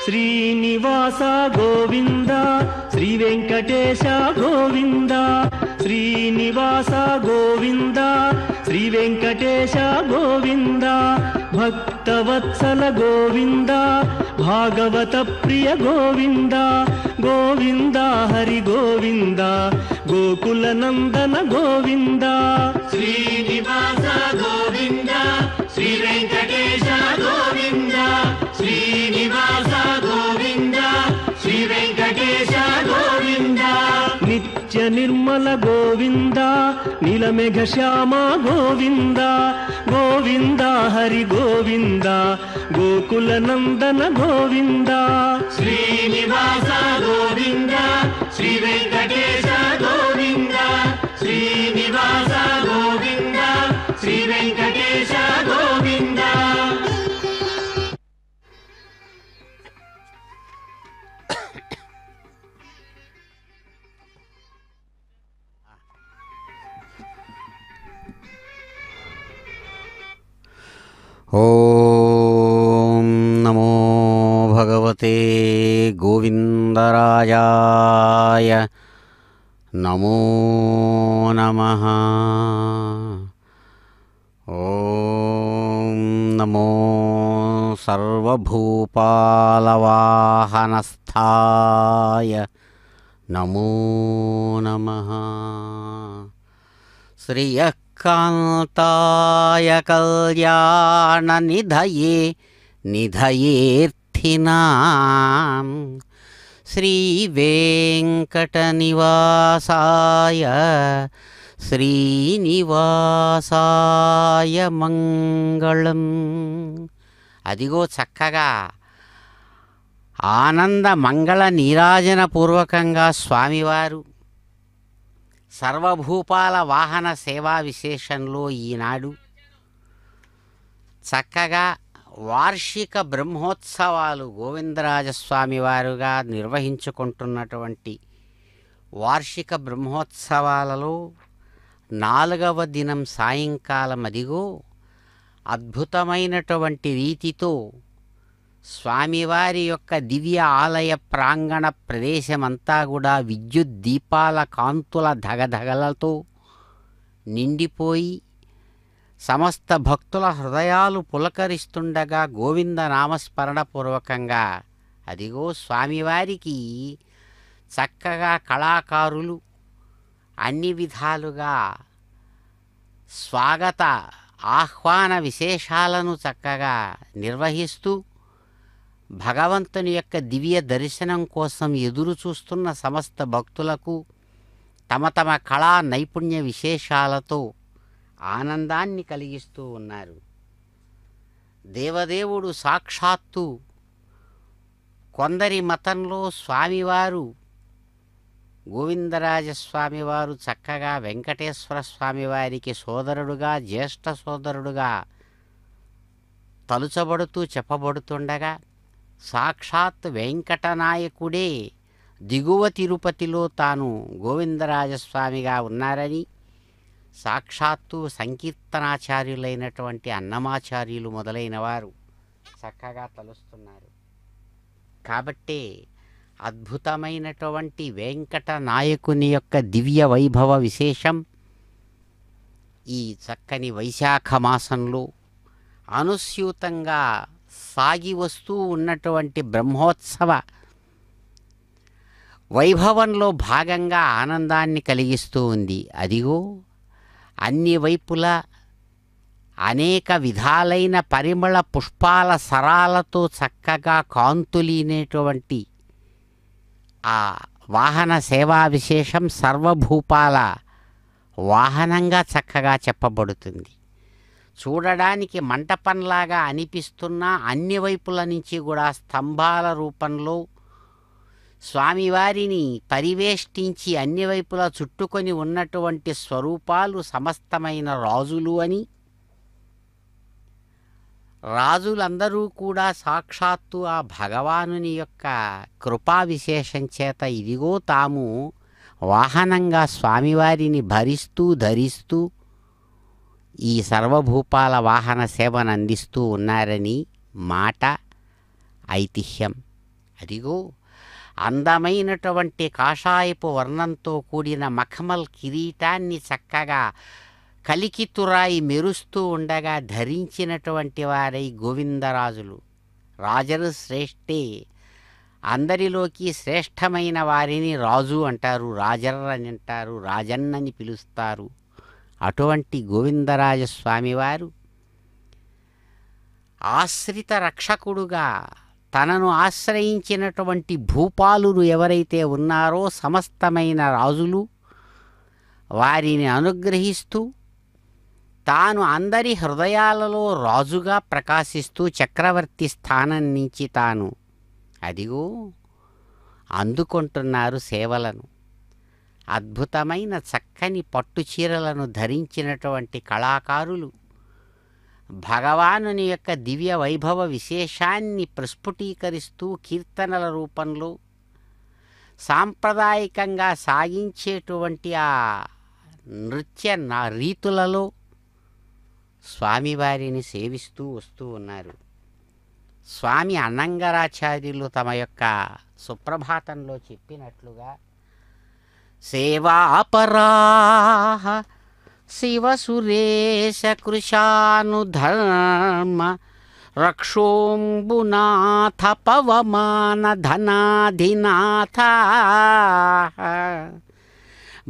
శ్రీనివాస గోవింద శ్రీ వెంకటేశ గోవింద శ్రీనివాస గోవింద శ్రీ వెంకటేశ గోవింద భక్తవత్సల గోవింద భాగవత ప్రియ గోవింద గోవింద హరి గోవింద గోకుల నందన గోవింద శ్రీనివాస గోవింద శ్రీ వెంకటేశ గోవింద శ్రీనివాస గోవింద శ్రీ వెంకటేశ గోవింద నిత్య నిర్మల గోవింద నీలమేఘ శ్యామ గోవింద గోవింద హరి గోవింద గోకుల నందన గోవింద శ్రీనివాస గోవింద శ్రీ వెంకటేశ గోవింద శ్రీనివాస గోవింద శ్రీ వెంకటేశ గోవింద. ఓం నమో భగవతే గోవిందరాజాయ నమో నమః. ఓం నమో సర్వభూపాలవాహనస్థాయ నమో నమః. శ్రియకాంతాయ కళ్యాణ నిధయే నిధయేర్థినాం శ్రీ వెంకటనివాసాయ శ్రీనివాసాయ మంగళం. అదిగో చక్కగా ఆనంద మంగళ నీరాజన పూర్వకంగా స్వామివారు సర్వభూపాల వాహన సేవా విశేషంలో ఈనాడు చక్కగా వార్షిక బ్రహ్మోత్సవాలు గోవిందరాజస్వామి వారుగా నిర్వహించుకుంటున్నటువంటి వార్షిక బ్రహ్మోత్సవాలలో 4వ దినం సాయంకాలం అదిగో అద్భుతమైనటువంటి రీతితో స్వామివారి యొక్క దివ్య ఆలయ ప్రాంగణ ప్రదేశమంతా కూడా విద్యుత్ దీపాల కాంతుల ధగధగలతో నిండిపోయి సమస్త భక్తుల హృదయాలు పులకరిస్తుండగా గోవింద నామస్మరణ పూర్వకంగా అదిగో స్వామివారికి చక్కగా కళాకారులు అన్ని విధాలుగా స్వాగత ఆహ్వాన విశేషాలను చక్కగా నిర్వహిస్తూ భగవంతుని యొక్క దివ్య దర్శనం కోసం ఎదురు చూస్తున్న సమస్త భక్తులకు తమ తమ కళా నైపుణ్య విశేషాలతో ఆనందాన్ని కలిగిస్తూ ఉన్నారు. దేవదేవుడు సాక్షాత్తు కొందరి మతంలో స్వామివారు గోవిందరాజస్వామివారు చక్కగా వెంకటేశ్వర స్వామివారికి సోదరుడుగా జ్యేష్ఠ సోదరుడుగా తలుచబడుతూ చెప్పబడుతుండగా సాక్షాత్ వెంకటనాయకుడే దిగువ తిరుపతిలో తాను గోవిందరాజస్వామిగా ఉన్నారని సాక్షాత్తు సంకీర్తనాచార్యులైనటువంటి అన్నమాచార్యులు మొదలైన వారు చక్కగా తలుస్తున్నారు. కాబట్టే అద్భుతమైనటువంటి వెంకటనాయకుని యొక్క దివ్య వైభవ విశేషం ఈ చక్కని వైశాఖ మాసంలో అనుస్యూతంగా సాగి వస్తూ ఉన్నటువంటి బ్రహ్మోత్సవ వైభవంలో భాగంగా ఆనందాన్ని కలిగిస్తూ ఉంది. అదిగో అన్ని వైపులా అనేక విధాలైన పరిమళ పుష్పాల సరాలతో చక్కగా కాంతులీనేటువంటి ఆ వాహన సేవా విశేషం సర్వభూపాల వాహనంగా చక్కగా చెప్పబడుతుంది. చూడడానికి మంటపంలాగా అనిపిస్తున్న అన్ని వైపుల నుంచి కూడా స్తంభాల రూపంలో స్వామివారిని పరివేష్టించి అన్ని వైపులా చుట్టుకొని ఉన్నటువంటి స్వరూపాలు సమస్తమైన రాజులు అని, రాజులందరూ కూడా సాక్షాత్తు ఆ భగవానుని యొక్క కృపా విశేషం చేత ఇదిగో తాము వాహనంగా స్వామివారిని భరిస్తూ ధరిస్తూ ఈ సర్వభూపాల వాహన సేవను అందిస్తూ ఉన్నారని మాట, ఐతిహ్యం. అదిగో అందమైనటువంటి కాషాయపు వర్ణంతో కూడిన మఖమల్ కిరీటాన్ని చక్కగా కలికితురాయి మెరుస్తూ ఉండగా ధరించినటువంటి వారై గోవిందరాజులు. రాజరు శ్రేష్ఠే, అందరిలోకి శ్రేష్టమైన వారిని రాజు అంటారు, రాజర్ అని అంటారు, రాజన్నని పిలుస్తారు. అటువంటి గోవిందరాజస్వామివారు ఆశ్రిత రక్షకుడుగా తనను ఆశ్రయించినటువంటి భూపాలురు ఎవరైతే ఉన్నారో సమస్తమైన రాజులు వారిని అనుగ్రహిస్తూ తాను అందరి హృదయాలలో రాజుగా ప్రకాశిస్తూ చక్రవర్తి స్థానం నుంచి తాను అదిగో అందుకుంటున్నారు సేవలను. అద్భుతమైన చక్కని పట్టు చీరలను ధరించినటువంటి కళాకారులు భగవానుని యొక్క దివ్య వైభవ విశేషాన్ని ప్రస్ఫుటీకరిస్తూ కీర్తనల రూపంలో సాంప్రదాయకంగా సాగించేటువంటి ఆ నృత్య రీతులలో స్వామివారిని సేవిస్తూ వస్తూ ఉన్నారు. స్వామి అన్నంగరాచార్యులు తమ యొక్క సుప్రభాతంలో చెప్పినట్లుగా సేవాపరాహ శివసురేశ కృశానుధర్మ రక్షోంబునాథ పవమాన ధనాధినాథ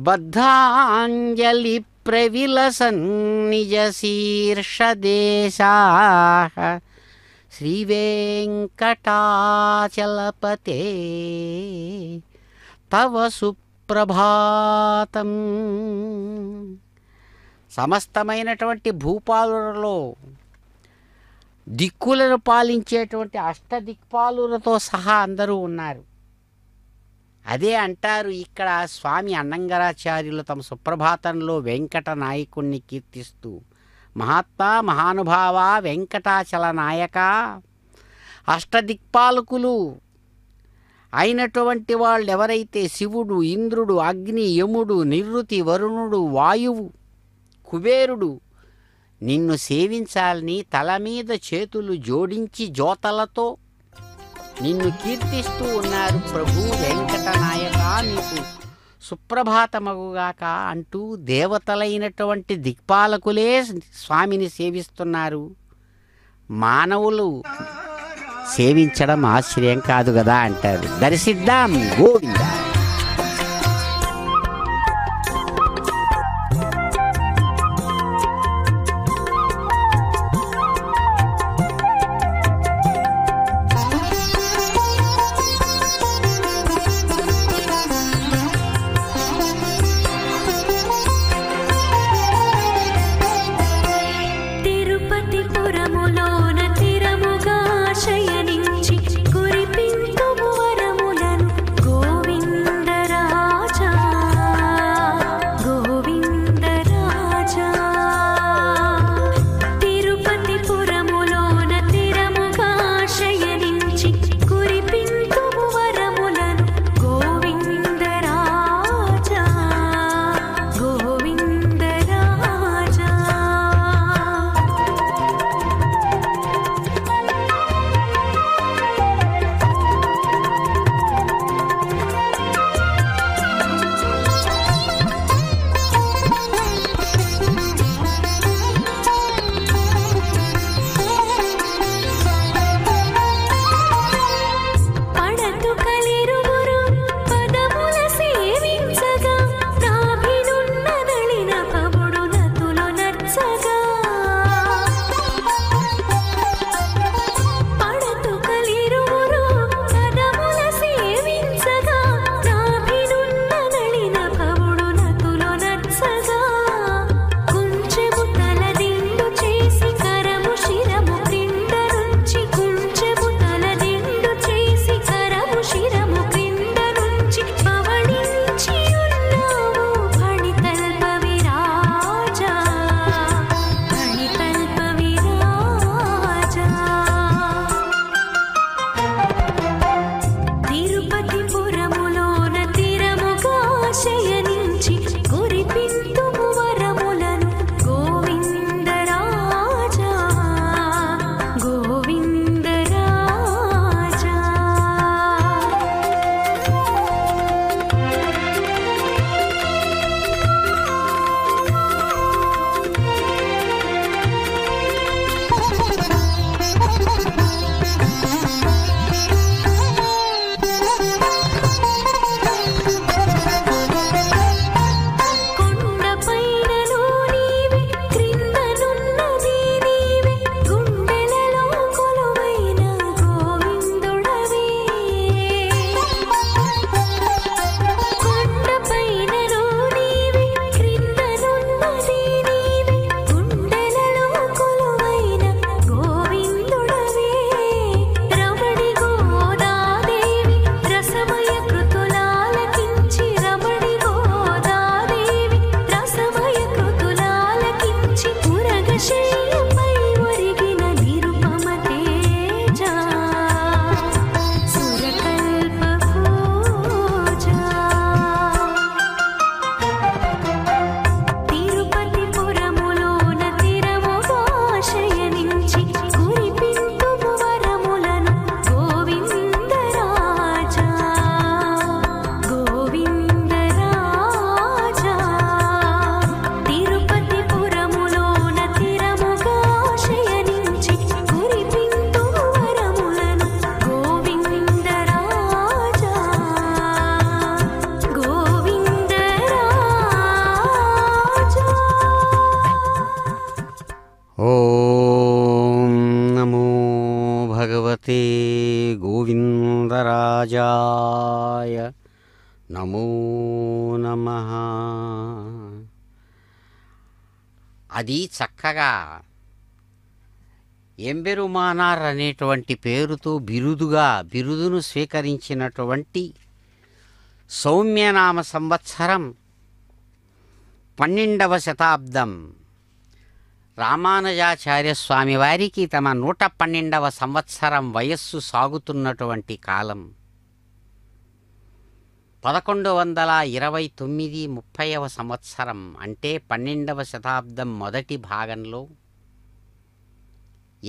బద్ధాంజలి ప్రవిలసన్ నిజ శీర్షదేశా శ్రీవేంకటాచలపతే తవ సుప్రభాతం. సమస్తమైనటువంటి భూపాలులలో దిక్కులను పాలించేటువంటి అష్టదిక్పాలులతో సహా అందరూ ఉన్నారు. అదే అంటారు ఇక్కడ స్వామి అన్నంగరాచార్యులు తమ సుప్రభాతంలో వెంకట నాయకుణ్ణి కీర్తిస్తూ, మహాత్మా మహానుభావ వెంకటాచల నాయక, అష్టదిక్పాలకులు అయినటువంటి వాళ్ళు ఎవరైతే శివుడు, ఇంద్రుడు, అగ్ని, యముడు, నిరుతి, వరుణుడు, వాయువు, కుబేరుడు నిన్ను సేవించాలని తల మీద చేతులు జోడించి జోతలతో నిన్ను కీర్తిస్తూ ఉన్నారు. ప్రభు వెంకటనాయక నీకు సుప్రభాతమగుగాక అంటూ దేవతలైనటువంటి దిక్పాలకులే స్వామిని సేవిస్తున్నారు. మానవులు సేవించడం ఆశ్చర్యం కాదు కదా అంటారు. దర్శిద్దాం గోవింద. శయనించి కురిపింతుము వరములను గోవింద నమో నమః. అది చక్కగా ఎంబెరుమానార్ అనేటువంటి పేరుతో బిరుదును స్వీకరించినటువంటి సౌమ్యనామ సంవత్సరం 12వ శతాబ్దం రామానుజాచార్య స్వామి వారికి తమ 112వ సంవత్సరం వయస్సు సాగుతున్నటువంటి కాలం. 1129 30వ సంవత్సరం అంటే 12వ శతాబ్దం మొదటి భాగంలో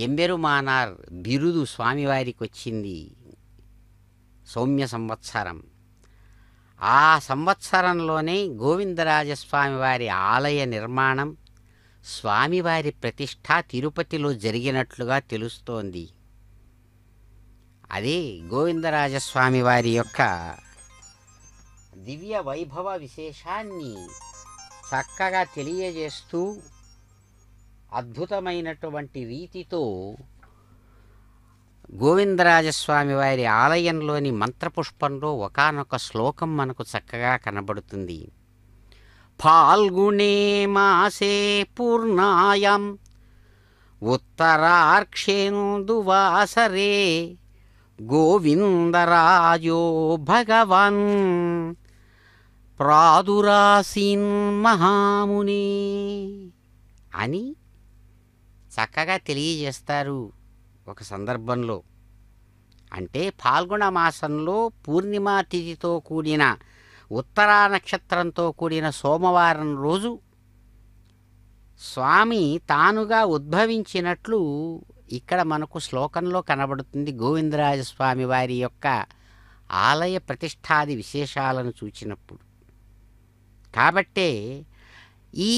ఎంబెరుమానార్ బిరుదు స్వామివారికి వచ్చింది. సౌమ్య సంవత్సరం. ఆ సంవత్సరంలోనే గోవిందరాజస్వామి వారి ఆలయ నిర్మాణం, స్వామివారి ప్రతిష్ఠ తిరుపతిలో జరిగినట్లుగా తెలుస్తోంది. అదే గోవిందరాజస్వామి వారి యొక్క దివ్య వైభవ విశేషాన్ని చక్కగా తెలియజేస్తూ అద్భుతమైనటువంటి రీతితో గోవిందరాజస్వామి వారి ఆలయంలోని మంత్రపుష్పంలో ఒకానొక శ్లోకం మనకు చక్కగా కనబడుతుంది. ఫాల్గుణే మాసే పూర్ణాయాం ఉత్తరార్క్షేందువాసరే గోవిందరాజో భగవాన్ ప్రాదురాసీన్ మహామునే అని చక్కగా తెలియజేస్తారు ఒక సందర్భంలో. అంటే ఫాల్గుణ మాసంలో పూర్ణిమా తిథితో కూడిన ఉత్తరా నక్షత్రంతో కూడిన సోమవారం రోజు స్వామి తానుగా ఉద్భవించినట్లు ఇక్కడ మనకు శ్లోకంలో కనబడుతుంది. గోవిందరాజస్వామి వారి యొక్క ఆలయ ప్రతిష్టాది విశేషాలను చూచినప్పుడు. కాబట్టే ఈ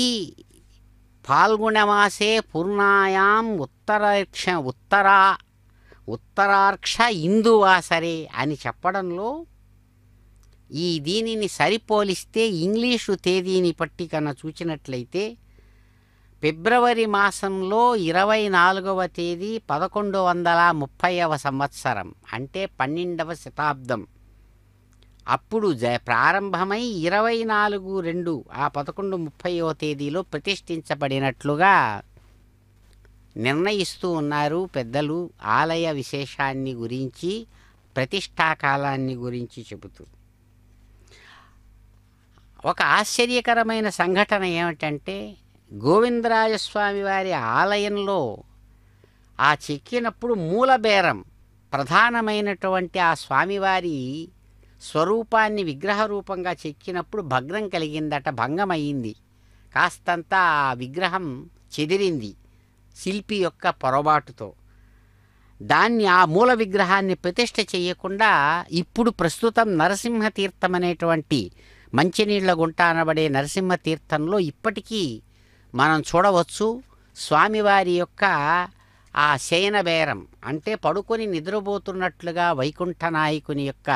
ఫాల్గుణమాసే పూర్ణాయాం ఉత్తరార్క్ష ఇందువాసరే అని చెప్పడంలో దీనిని సరిపోలిస్తే ఇంగ్లీషు తేదీని పట్టి కన్నా చూచినట్లయితే ఫిబ్రవరి మాసంలో 24వ తేదీ 1130వ సంవత్సరం అంటే 12వ శతాబ్దం అప్పుడు ప్రారంభమై 24/2 ఆ 1130వ తేదీలో ప్రతిష్ఠించబడినట్లుగా నిర్ణయిస్తూ ఉన్నారు పెద్దలు. ఆలయ విశేషాన్ని గురించి, ప్రతిష్టాకాలాన్ని గురించి చెబుతూ ఒక ఆశ్చర్యకరమైన సంఘటన ఏమిటంటే, గోవిందరాజస్వామి వారి ఆలయంలో ఆ చెక్కినప్పుడు మూలబేరం ప్రధానమైనటువంటి ఆ స్వామివారి స్వరూపాన్ని విగ్రహ రూపంగా చెక్కినప్పుడు భగ్నం కలిగిందట, భంగమయ్యింది. కాస్తంతా ఆ విగ్రహం చెదిరింది శిల్పి యొక్క పొరపాటుతో. దాన్ని ఆ మూల విగ్రహాన్ని ప్రతిష్ఠ చేయకుండా ఇప్పుడు ప్రస్తుతం నరసింహతీర్థం అనేటువంటి మంచినీళ్ల గుంట అనబడే నరసింహతీర్థంలో ఇప్పటికీ మనం చూడవచ్చు స్వామివారి యొక్క ఆ శయనబేరం అంటే పడుకొని నిద్రపోతున్నట్లుగా వైకుంఠ నాయకుని యొక్క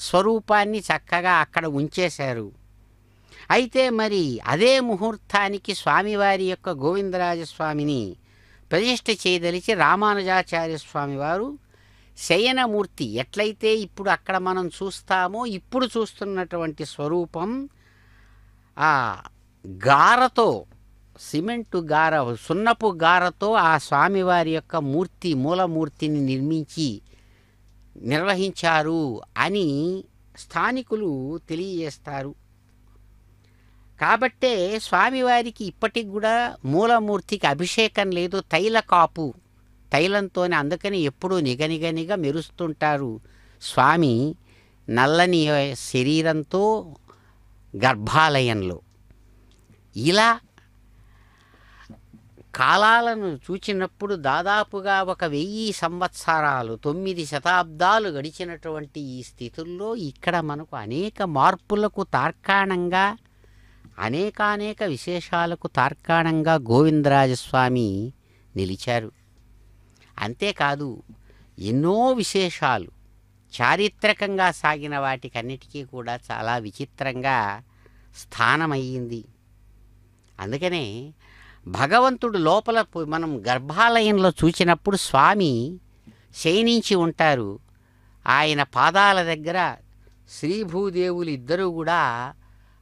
స్వరూపాన్ని చక్కగా అక్కడ ఉంచేశారు. అయితే మరి అదే ముహూర్తానికి స్వామివారి యొక్క గోవిందరాజస్వామిని ప్రతిష్ఠ చేయదలిచి రామానుజాచార్య స్వామి వారు శయనమూర్తి ఎట్లయితే ఇప్పుడు అక్కడ మనం చూస్తామో ఇప్పుడు చూస్తున్నటువంటి స్వరూపం ఆ గారతో, సిమెంటు గార, సున్నపు గారతో ఆ స్వామివారి యొక్క మూలమూర్తిని నిర్వహించారు అని స్థానికులు తెలియజేస్తారు. కాబట్టే స్వామివారికి ఇప్పటికి కూడా మూలమూర్తికి అభిషేకం లేదు, తైలకాపు, తైలంతోనే. అందుకని ఎప్పుడూ నిగనిగనిగా మెరుస్తుంటారు స్వామి నల్లని శరీరంతో గర్భాలయంలో. ఇలా కాలాలను చూచినప్పుడు దాదాపుగా 1000 సంవత్సరాలు 9 శతాబ్దాలు గడిచినటువంటి ఈ స్థితుల్లో ఇక్కడ మనకు అనేక మార్పులకు తార్కాణంగా, అనేకానేక విశేషాలకు తార్కాణంగా గోవిందరాజస్వామి నిలిచారు. అంతేకాదు ఎన్నో విశేషాలు చారిత్రకంగా సాగిన వాటికన్నిటికీ కూడా చాలా విచిత్రంగా స్థానమయ్యింది. అందుకనే భగవంతుడు లోపల మనం గర్భాలయంలో చూచినప్పుడు స్వామి శయనించి ఉంటారు. ఆయన పాదాల దగ్గర శ్రీభూదేవులు ఇద్దరూ కూడా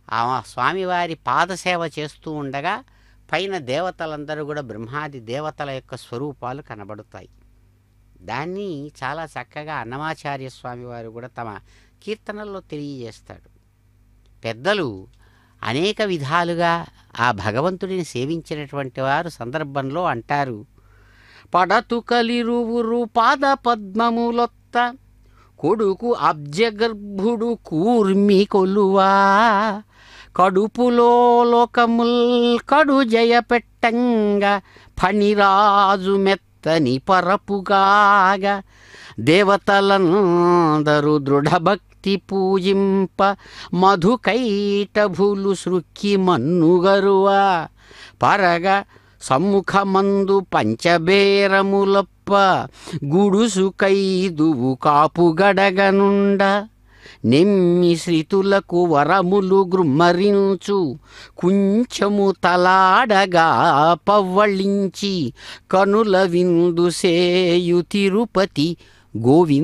ఆ స్వామివారి పాదసేవ చేస్తూ ఉండగా పైన దేవతలందరూ కూడా బ్రహ్మాది దేవతల యొక్క స్వరూపాలు కనబడుతాయి. దాన్ని చాలా చక్కగా అన్నమాచార్య స్వామివారు కూడా తమ కీర్తనల్లో తెలియజేస్తాడు. పెద్దలు అనేక విధాలుగా ఆ భగవంతుడిని సేవించినటువంటి వారు సందర్భంలో అంటారు, పడతు కలిరువురు పాద పద్మములొత్త కొడుకు అబ్జగర్భుడు కూర్మి కొలువా కడుపులో లోకముల్ కడు జయపెట్టంగా ఫణిరాజు మెత్తని పరపుగాగా దేవతలందరూ దృఢభక్తి పూజింప మధుకైటభులు సృక్కి మన్నుగరువా పరగ సమ్ముఖమందు పంచబేరములప్ప గుడుసు కైదువు కాపుగడగనుండ నెమ్మి శ్రీతులకు వరములు గృమ్మరించు కుంచము తలాడగా పవ్వళించి కనుల విందు సేయు తిరుపతి గోవిందరాజా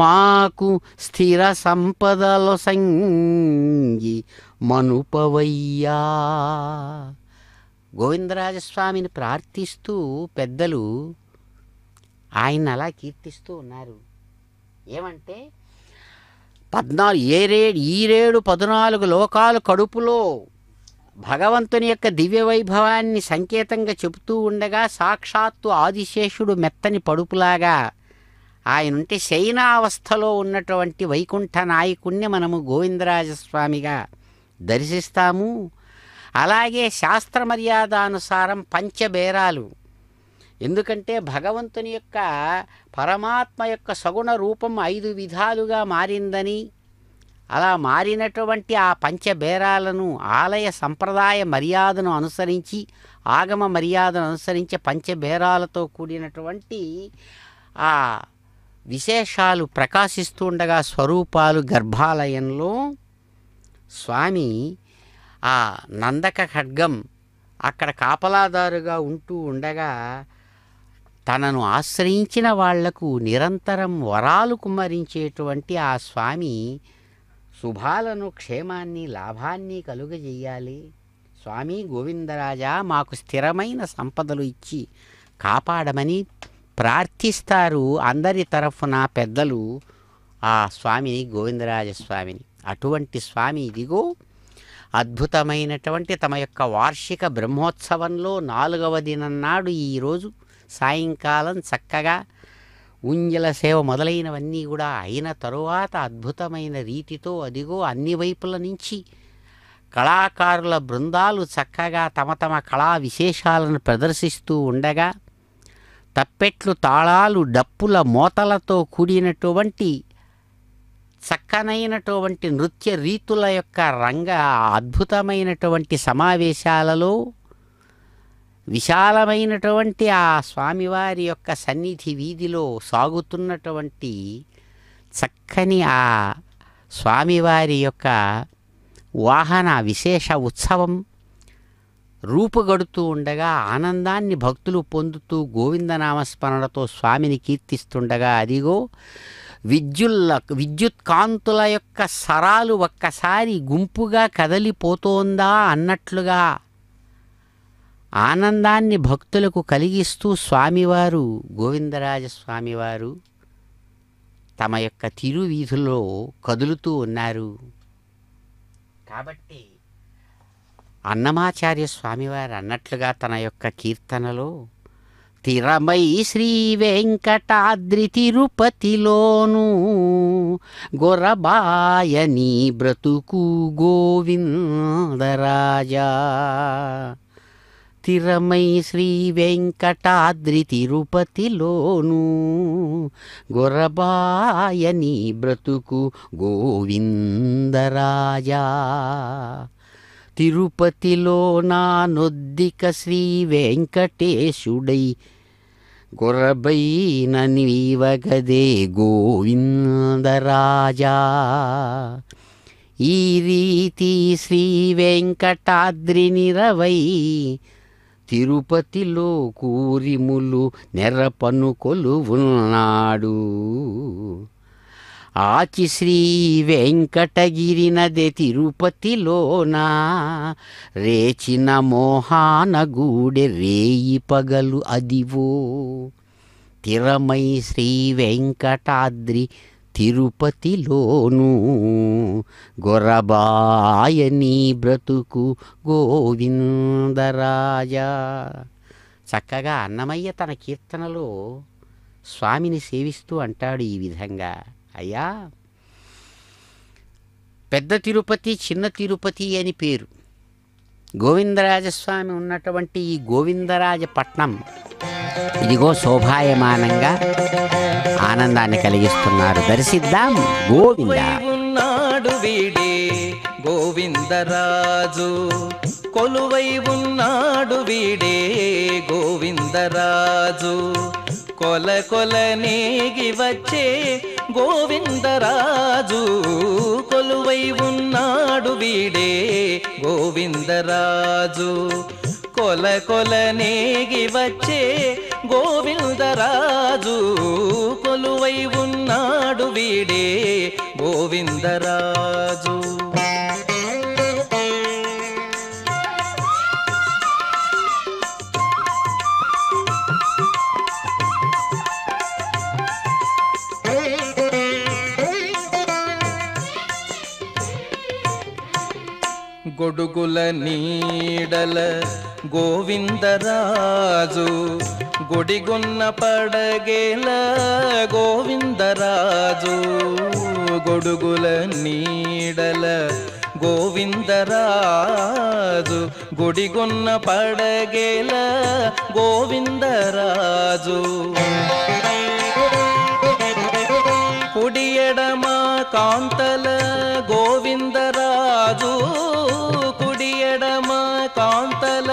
మాకు స్థిర సంపదల సంగి మనుపవయ్యా. గోవిందరాజస్వామిని ప్రార్థిస్తూ పెద్దలు ఆయన అలా కీర్తిస్తూ ఉన్నారు. ఏమంటే 14 లోకాలు కడుపులో భగవంతుని యొక్క దివ్య వైభవాన్ని సంకేతంగా చెబుతూ ఉండగా సాక్షాత్తు ఆదిశేషుడు మెత్తని పడుపులాగా ఆయనుంటే శయనావస్థలో ఉన్నటువంటి వైకుంఠ నాయకుణ్ణి మనము గోవిందరాజస్వామిగా దర్శిస్తాము. అలాగే శాస్త్ర మర్యాదానుసారం పంచబేరాలు, ఎందుకంటే భగవంతుని యొక్క పరమాత్మ యొక్క సగుణ రూపం 5 విధాలుగా మారిందని, అలా మారినటువంటి ఆ పంచబేరాలను ఆలయ సంప్రదాయ మర్యాదను అనుసరించి, ఆగమ మర్యాదను అనుసరించి పంచబేరాలతో కూడినటువంటి ఆ విశేషాలు ప్రకాశిస్తూ ఉండగా స్వరూపాలు గర్భాలయంలో స్వామి ఆ నందక ఖడ్గం అక్కడ కాపలాదారుగా ఉంటూ ఉండగా తనను ఆశ్రయించిన వాళ్లకు నిరంతరం వరాలు కుమ్మరించేటువంటి ఆ స్వామి శుభాలను, క్షేమాన్ని, లాభాన్ని కలుగజేయాలి. స్వామి గోవిందరాజా మాకు స్థిరమైన సంపదలు ఇచ్చి కాపాడమని ప్రార్థిస్తారు అందరి తరఫున పెద్దలు ఆ స్వామిని, గోవిందరాజస్వామిని. అటువంటి స్వామి ఇదిగో అద్భుతమైనటువంటి తమ యొక్క వార్షిక బ్రహ్మోత్సవంలో 4వ దినం నాడు ఈరోజు సాయంకాలం చక్కగా ఉంజల సేవ మొదలైనవన్నీ కూడా అయిన తరువాత అద్భుతమైన రీతితో అదిగో అన్ని వైపుల నుంచి కళాకారుల బృందాలు చక్కగా తమ తమ కళా విశేషాలను ప్రదర్శిస్తూ ఉండగా తప్పెట్లు, తాళాలు, డప్పుల మోతలతో కూడినటువంటి చక్కనైనటువంటి నృత్య రీతుల యొక్క అద్భుతమైనటువంటి సమావేశాలలో విశాలమైనటువంటి ఆ స్వామివారి యొక్క సన్నిధి వీధిలో సాగుతున్నటువంటి చక్కని ఆ స్వామివారి యొక్క వాహన విశేష ఉత్సవం రూపుగడుతూ ఉండగా ఆనందాన్ని భక్తులు పొందుతూ గోవిందనామస్మరణతో స్వామిని కీర్తిస్తుండగా అదిగో విద్యుత్ కాంతుల యొక్క సరాలు ఒక్కసారి గుంపుగా కదలిపోతోందా అన్నట్లుగా ఆనందాన్ని భక్తులకు కలిగిస్తూ స్వామివారు, గోవిందరాజస్వామివారు తమ యొక్క తిరువీధుల్లో కదులుతూ ఉన్నారు. కాబట్టి అన్నమాచార్య స్వామివారు అన్నట్లుగా తన యొక్క కీర్తనలో తిరమై శ్రీ వెంకటాద్రి తిరుపతిలోను గొరబాయని బ్రతుకు గోవిందరాజా. తిరమై శ్రీ వెంకటాద్రి తిరుపతిలోను గొరబాయని బ్రతుకు గోవిందరాజా. తిరుపతిలో నా నొద్దిక శ్రీ వెంకటేశుడై గొరబైన నీవగదే గోవిందరాజా. ఈ రీతి శ్రీ వెంకటాద్రి నిరవై తిరుపతిలో కూరిములు నెరపను కొలువున్నాడు. ఆచి శ్రీ వెంకటగిరినదే తిరుపతిలోనా రేచిన మోహాన గూడె రేయి పగలు అదివో. తిరమై శ్రీ వెంకటాద్రి తిరుపతిలోను గొరబాయని బ్రతుకు గోవిందరాజా. చక్కగా అన్నమయ్య తన కీర్తనలో స్వామిని సేవిస్తూ అంటాడు ఈ విధంగా, అయ్యా పెద్ద తిరుపతి చిన్న తిరుపతి అని పేరు. గోవిందరాజస్వామి ఉన్నటువంటి ఈ గోవిందరాజ పట్నం ఇదిగో శోభాయమానంగా ఆనందాన్ని కలిగిస్తున్నారు. దర్శిద్దాం. గోవింద ఉన్నాడు వీడే గోవిందరాజు, కొలువై ఉన్నాడు వీడే గోవిందరాజు, కొల కొల నేగి వచ్చే గోవిందరాజు, కొలువై ఉన్నాడు వీడే గోవిందరాజు, కొల కొల నేగి వచ్చే గోవిందరాజు, కొలువై ఉన్నాడు వీడే గోవిందరాజు. గొడుగుల నీడల గోవిందరాజు, గుడిగున్న పడగేల గోవిందరాజు, గొడుగుల నీడల గోవిందరాజు, గుడిగున్న పడగేల గోవిందరాజు, కుడి ఎడమ కాంతల గోవిందరాజు, కుడి ఎడమ కాంతల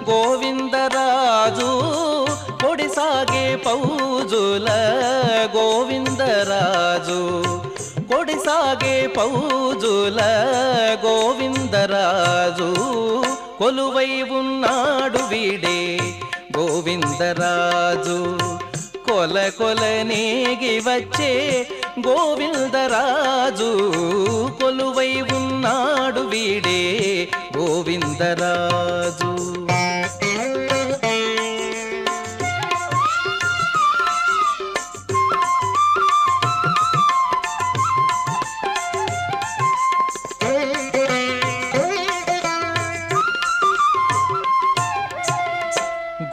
గోవిందరాజు, పొడి సాగే పౌజుల గోవిందరాజు, పొడి సాగే పౌజుల గోవిందరాజు, కొలువై ఉన్నాడు వీడే గోవిందరాజు, కొల కొల నేగి వచ్చే గోవిందరాజు, కొలువై ఉన్నాడు వీడే గోవిందరాజు.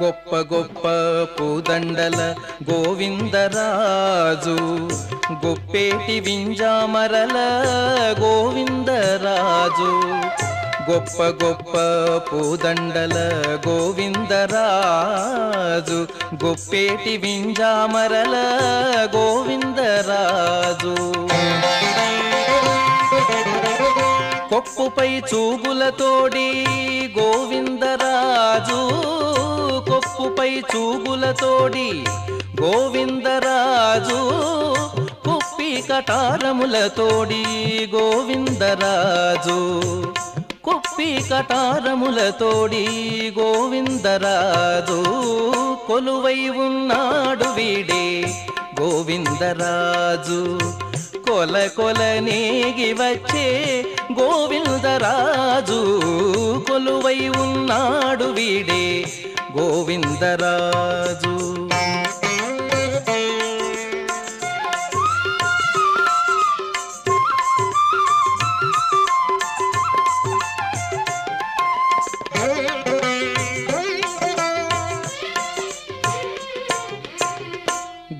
గొప్ప గొప్ప పూదండల గోవిందరాజు, గొప్పేటి వింజామరల గోవిందరాజు, గొప్ప గొప్ప పూదండల గోవిందరాజు, గొప్పేటి వింజామరల గోవిందరాజు, కొప్పుపై చూగులతోడి గోవిందరాజు, కొప్పుపై చూగులతోడి గోవిందరాజు, కుప్పి కటారములతోడి గోవిందరాజు, కుప్పి కటారములతోడి గోవిందరాజు, కొలువై ఉన్నాడు వీడే గోవిందరాజు, కొల కొల నేగి వచ్చే గోవిందరాజు, కొలువై ఉన్నాడు వీడే గోవిందరాజు.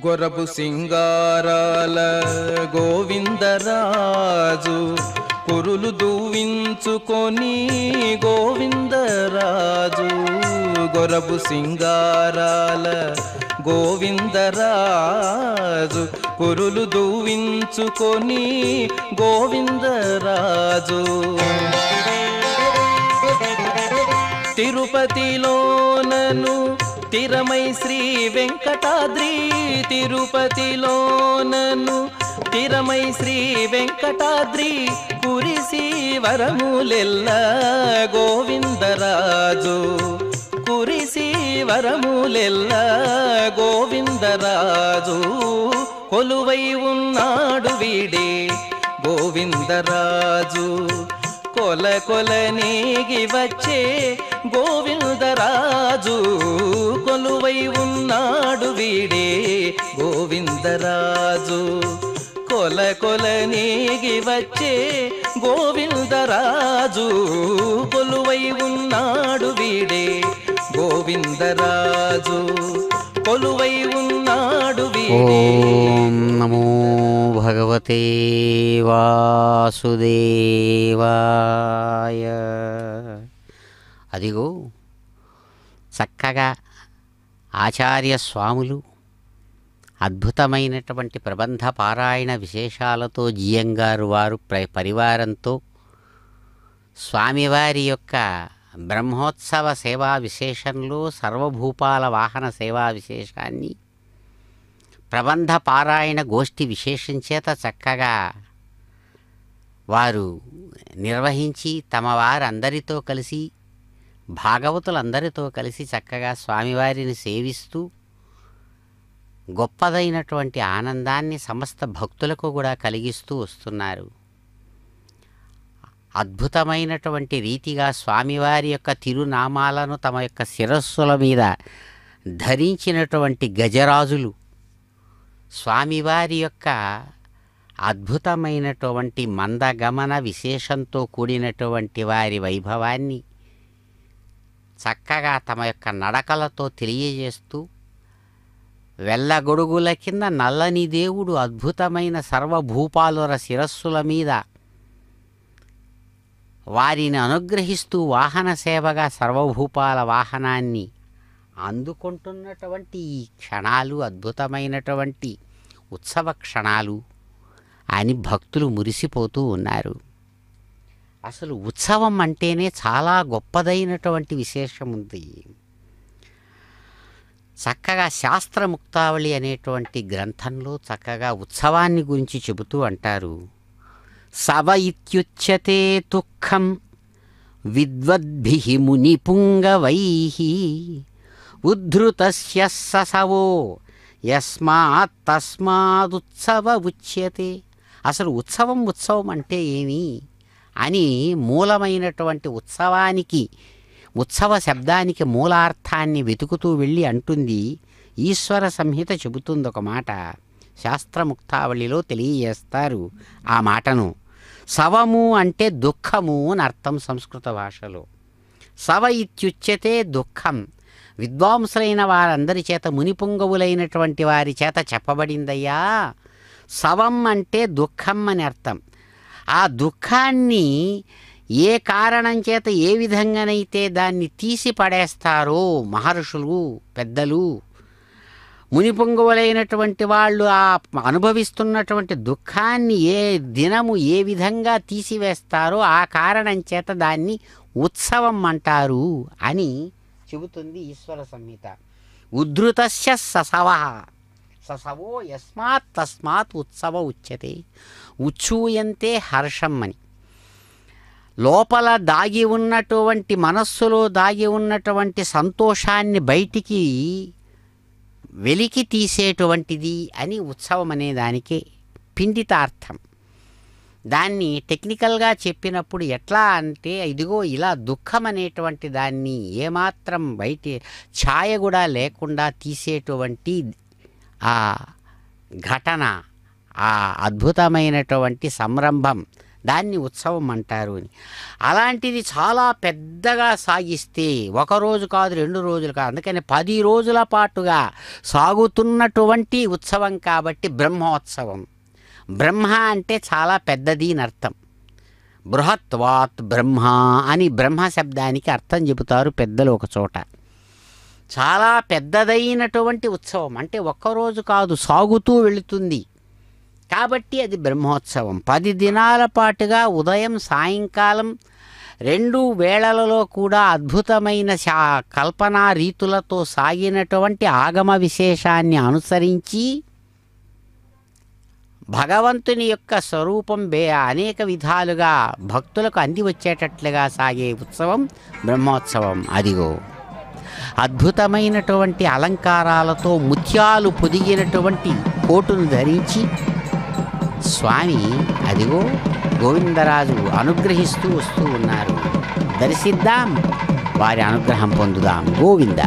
గొరబు సింగారాల గోవిందరాజు, కురులు దూవించుకొని గోవిందరాజు, గొరబు సింగారాల గోవిందరాజు, కురులు దూవించుకొని గోవిందరాజు, తిరుపతిలోనను తిరమై శ్రీ వెంకటాద్రి, తిరుపతిలోనను తిరమై శ్రీ వెంకటాద్రి, కురిసి వరములెల్ల గోవిందరాజు, కురిసి వరములెల్ల గోవిందరాజు కొలువై ఉన్నాడు వీడే గోవిందరాజు. కొల కొల నీగి వచ్చే గోవిందరాజు కొలువై ఉన్నాడు వీడే గోవిందరాజు. కొల కొల నీగి వచ్చే గోవిందరాజు కొలువై ఉన్నాడు వీడే గోవిందరాజు కొలువై ఉన్నాడు వీడే. ఓం నమో భగవతే వాసుదేవాయ. అదిగో చక్కగా ఆచార్య స్వాములు అద్భుతమైనటువంటి ప్రబంధ పారాయణ విశేషాలతో జియంగారు వారు పరివారంతో స్వామివారి యొక్క బ్రహ్మోత్సవ సేవా విశేషంలో సర్వభూపాల వాహన సేవా విశేషాన్ని ప్రబంధ పారాయణ గోష్ఠి విశేషం చేత చక్కగా వారు నిర్వహించి తమ వారందరితో కలిసి భాగవతులందరితో కలిసి చక్కగా స్వామివారిని సేవిస్తూ గొప్పదైనటువంటి ఆనందాన్ని సమస్త భక్తులకు కూడా కలిగిస్తూ వస్తున్నారు. అద్భుతమైనటువంటి రీతిగా స్వామివారి యొక్క తిరునామాలను తమ యొక్క శిరస్సుల మీద ధరించినటువంటి గజరాజులు స్వామివారి యొక్క అద్భుతమైనటువంటి మందగమన విశేషంతో కూడినటువంటి వారి వైభవాన్ని చక్కగా తమ యొక్క నడకలతో తెలియజేస్తూ వెళ్ళగొడుగుల కింద నల్లని దేవుడు అద్భుతమైన సర్వభూపాలుర శిరస్సుల మీద వారిని అనుగ్రహిస్తూ వాహన సేవగా సర్వభూపాల వాహనాన్ని అందుకుంటున్నటువంటి ఈ క్షణాలు అద్భుతమైనటువంటి ఉత్సవ క్షణాలు అని భక్తులు మురిసిపోతూ ఉన్నారు. అసలు ఉత్సవం అంటేనే చాలా గొప్పదైనటువంటి విశేషం ఉంది. చక్కగా శాస్త్రముక్తావళి అనేటువంటి గ్రంథంలో చక్కగా ఉత్సవాన్ని గురించి చెబుతూ అంటారు. సవ ఇత్యుచ్యతే దుఃఖం విద్వద్భిః మునిపుంగవైః ఉద్ధృతస్య ససవో యస్మాత్ తస్మాదుత్సవ ఉచ్యతే. అసలు ఉత్సవం అంటే ఏమి అని మూలమైనటువంటి ఉత్సవానికి ఉత్సవ శబ్దానికి మూలార్థాన్ని వెతుకుతూ వెళ్ళి అంటుంది ఈశ్వర సంహిత. చెబుతుంది ఒక మాట, శాస్త్రముక్తావళిలో తెలియజేస్తారు ఆ మాటను. సవము అంటే దుఃఖము అని అర్థం సంస్కృత భాషలో. సవ ఇత్యుచ్యతే దుఃఖం. విద్వాంసులైన వారందరి చేత మునిపుంగవులైనటువంటి వారి చేత చెప్పబడిందయ్యా. సవం అంటే దుఃఖం అని అర్థం. ఆ దుఃఖాన్ని ఏ కారణం చేత ఏ విధంగానైతే దాన్ని తీసి పడేస్తారో మహర్షులు పెద్దలు మునిపుంగవులైనటువంటి వాళ్ళు ఆ అనుభవిస్తున్నటువంటి దుఃఖాన్ని ఏ దినము ఏ విధంగా తీసివేస్తారో ఆ కారణం చేత దాన్ని ఉత్సవం అంటారు అని చెబుతుంది ఈశ్వర సంహిత. ఉద్ధృతస్య ససవః ససవో యస్మాత్ తస్మాత్ ఉత్సవ ఉచ్యతే. ఉచ్చూయంతే హర్షం అని. లోపల దాగి ఉన్నటువంటి మనస్సులో దాగి ఉన్నటువంటి సంతోషాన్ని బయటికి వెలికి తీసేటువంటిది అని ఉత్సవం అనే దానికి పిండితార్థం. దాన్ని టెక్నికల్గా చెప్పినప్పుడు ఎట్లా అంటే ఇదిగో ఇలా దుఃఖం అనేటువంటి దాన్ని ఏమాత్రం బయట ఛాయ కూడా లేకుండా తీసేటువంటి ఆ ఘటన, ఆ అద్భుతమైనటువంటి సంరంభం దాన్ని ఉత్సవం అంటారు అని. అలాంటిది చాలా పెద్దగా సాగిస్తే ఒకరోజు కాదు 2 రోజులు కాదు, అందుకని 10 రోజుల పాటుగా సాగుతున్నటువంటి ఉత్సవం కాబట్టి బ్రహ్మోత్సవం. బ్రహ్మ అంటే చాలా పెద్దది అని అర్థం. బృహత్వాత్ బ్రహ్మ అని బ్రహ్మ శబ్దానికి అర్థం చెబుతారు పెద్దలు ఒక చోట. చాలా పెద్దదైనటువంటి ఉత్సవం అంటే ఒక్కరోజు కాదు, సాగుతూ వెళుతుంది కాబట్టి అది బ్రహ్మోత్సవం. 10 దినాల పాటుగా ఉదయం సాయంకాలం 2 వేళలలో కూడా అద్భుతమైన కల్పనా రీతులతో సాగినటువంటి ఆగమ విశేషాన్ని అనుసరించి భగవంతుని యొక్క స్వరూపం అనేక విధాలుగా భక్తులకు అంది వచ్చేటట్లుగా సాగే ఉత్సవం బ్రహ్మోత్సవం. అదిగో అద్భుతమైనటువంటి అలంకారాలతో ముత్యాలు పొదిగినటువంటి కోటును ధరించి స్వామి అదిగో గోవిందరాజు అనుగ్రహిస్తూ వస్తూ ఉన్నారు. దర్శిద్దాం, వారి అనుగ్రహం పొందుదాం. గోవింద.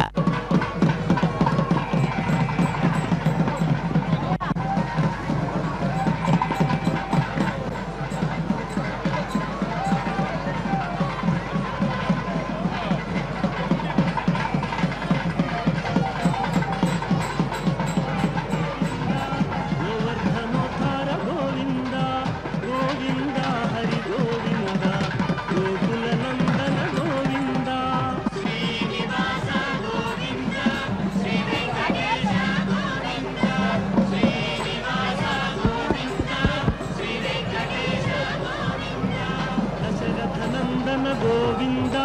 గోవింద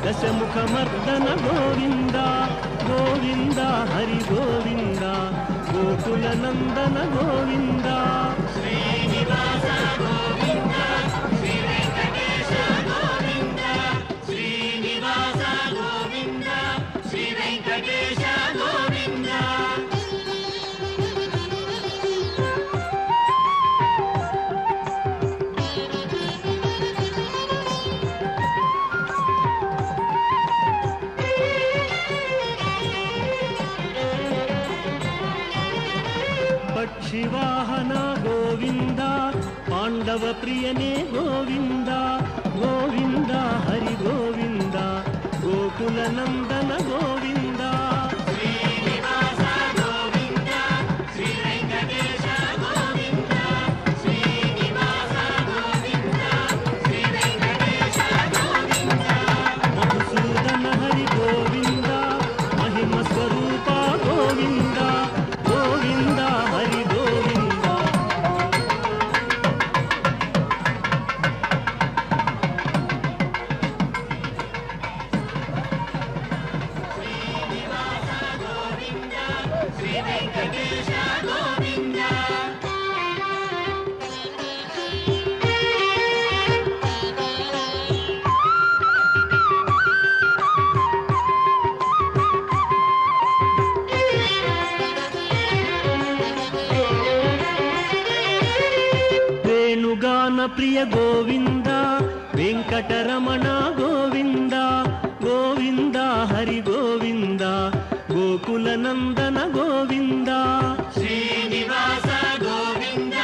దశముఖమర్దన గోవింద గోవింద హరి గోవింద గోకుల నందన గోవింద శ్రీనివాస గోవింద శ్రీ వెంకటేశ గోవింద శ్రీనివాస గోవింద శ్రీ వెంకటేశ గోవింద. పక్షివాహన గోవింద పాండవ ప్రియనే గోవింద గోవింద హరి గోవింద గోకుల నందన గోవింద శ్రీనివాస గోవింద శ్రీ వెంకటేశ గోవింద శ్రీనివాస గోవింద శ్రీ వెంకటేశ గోవింద మధుసూదన హరి గోవింద మహిమ స్వరూప గోవింద గోవింద హరి గోవింద. శ్రీనివాస గోవింద శ్రీ వెంకటేశ గోవింద. వేణుగాన ప్రియ గోవింద వెంకటరమణ గోవింద గోవింద హరి గోవింద గోకుల నందన గోవింద శ్రీనివాస గోవింద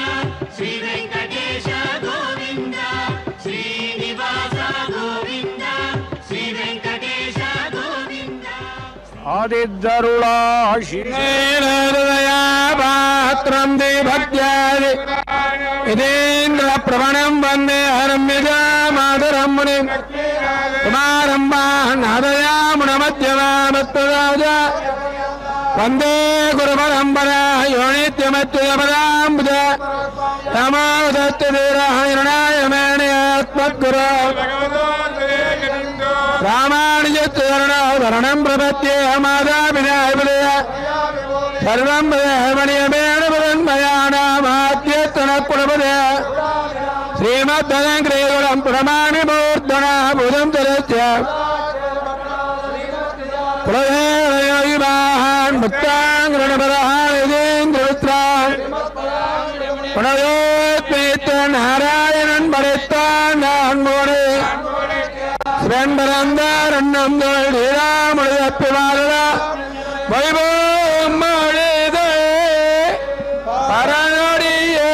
శ్రీ వెంకటేశ గోవింద శ్రీనివాస గోవింద శ్రీ వెంకటేశ గోవింద. ఆదిద్రుళాశిరేరదయాపాత్రం దేభక్త్యాది ఇదేంద్ర ప్రవణం వందే హరమ్యజామాదరం మునిం కుమారంబాహ్నాదయామునమధ్యమామత్వరాజ వందే గురుపరంపరా యోనిత్యమత్యపదాంబుజ తమోదత్తిరాయణాయ మేణయాత్మద్గురు రామానుజరణం ప్రపత్యే మాదాపినాయ సర్వం మయానామాత్యత్తనపురపదే శ్రీమద్దంగ్రేయుడం ప్రమాణి మూర్ధన బుధం చరస్య కులదేవయోగివాహాన్ ముక్తాంగ్రణపరహానిదేంద్రుత్రాన్ పునయోత్మేత్య నారాయణన్ పడిత్తాన్ నాన్మోడే శ్రేంబరందారన్నం శ్రీరాముడియప్పివారుల వైభవమ్మడిదే పరనొడియే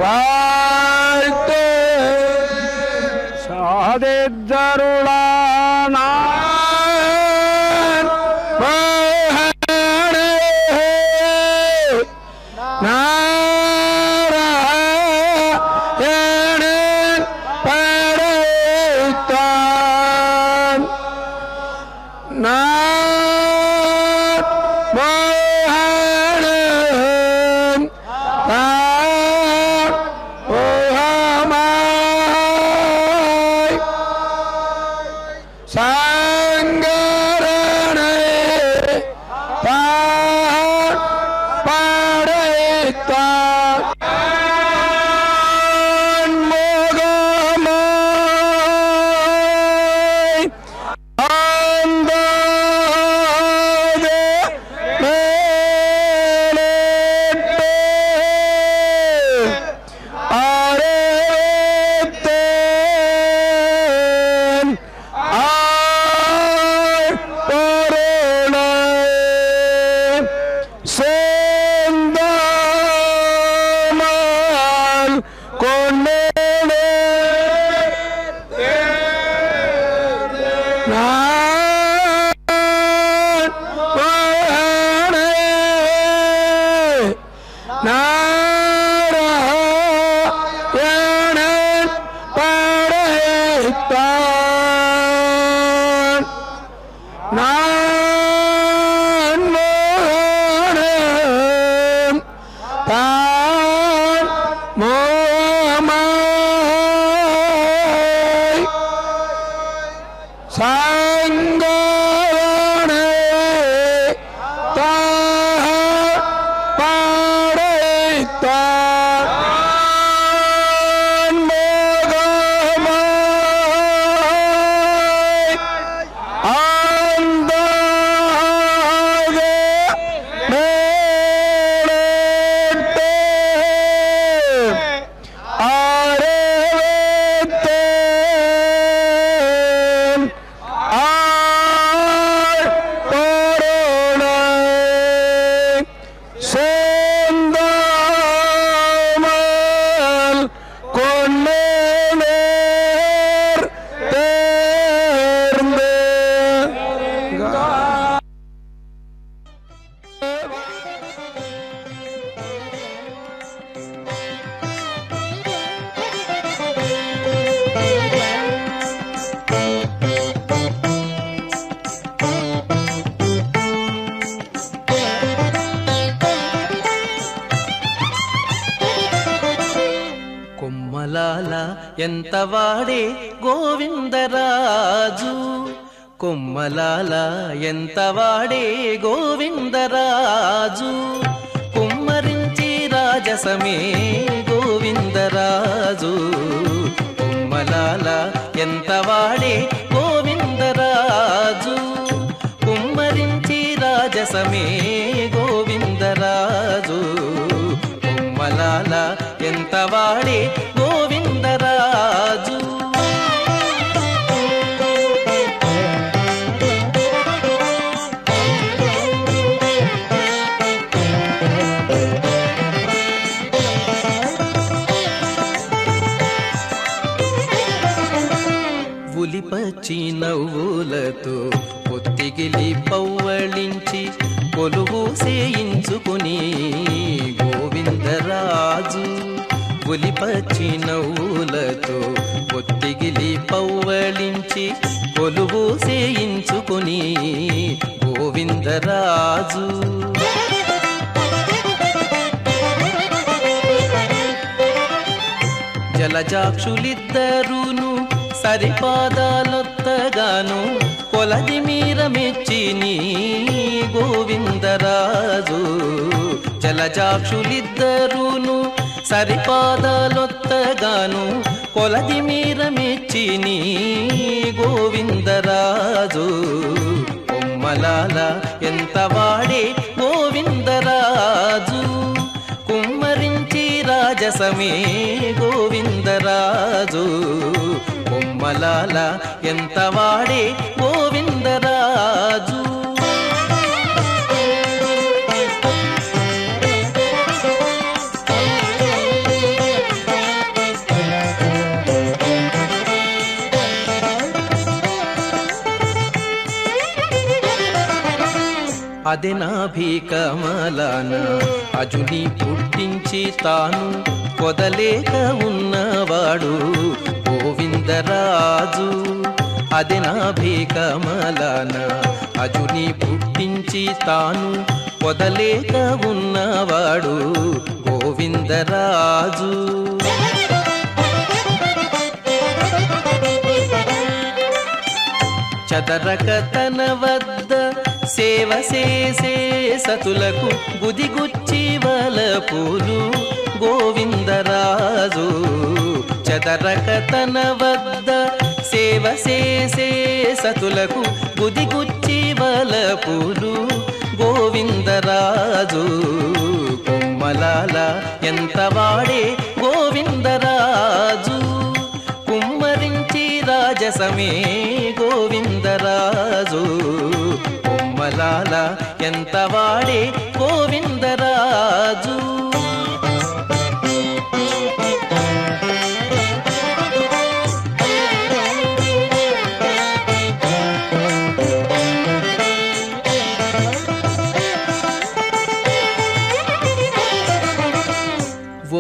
వార్తే సాదిద్దరుళానా తాన్ మోమాయ్ సంగరణే తాహ పాడై తాన్ మోగమాయ్ అందాగే మేడెట్టే ఆరేవెత్తే ఆర్ తోరణై செந்தாமல் கொன்னேர் தேர்ந்து కొమ్మలాల ఎంత వాడే గోవిందరాజు, కొమ్మలాల ఎంత వాడే గోవిందరాజు, కుమ్మరించి రాజసమే గోవిందరాజు, కొమ్మలాల ఎంత వాడే గోవిందరాజు, కుమ్మరించి రాజసమే గోవిందరాజు, కొమ్మలాల ఎంత వాడే గోవిందరాజు. ఉలిపచ్చి నవ్వులతో పొత్తిగిలి పవ్వళించి కొలువు సేయించుకుని గోవిందరాజు, ఉలిపచ్చి నవ్వులతో పొత్తిగిలి పవ్వళించి కొలువు సేయించుకుని గోవిందరాజు. జలజాక్షులిద్దరును సరిపాదాలొత్తగాను కొలది మీర మెచ్చిని గోవిందరాజు, జలజాక్షులిద్దరును సరిపాదాలొత్తగాను కొలది మీర మెచ్చిని గోవిందరాజు, కొమ్మలాల ఎంత వాడే గోవిందరాజు, కుమ్మరించి రాజసమే గోవిందరాజు, కొమ్మలాల ఎంత వాడే గోవిందరాజు. అదెనాభికమలాన అజుని పుట్టించి తాను పొదలేక ఉన్నవాడు గోవిందరాజు, అదెనాభికమలాన అజుని పుట్టించి తాను పొదలేక ఉన్నవాడు గోవిందరాజు. చదరక తన వద్ద సేవ చేసే సతులకు గుదిగుచ్చి వలపులు గోవిందరాజు, చదరక తన వద్ద సేవ చేసే సతులకు గుదిగుచ్చి వలపులు గోవిందరాజు, కొమ్మలాల ఎంత వాడే గోవిందరాజు, కుమ్మరించి రాజసమే గోవిందరాజు, కొమ్మలాల ఎంత వాడే గోవిందరాజు.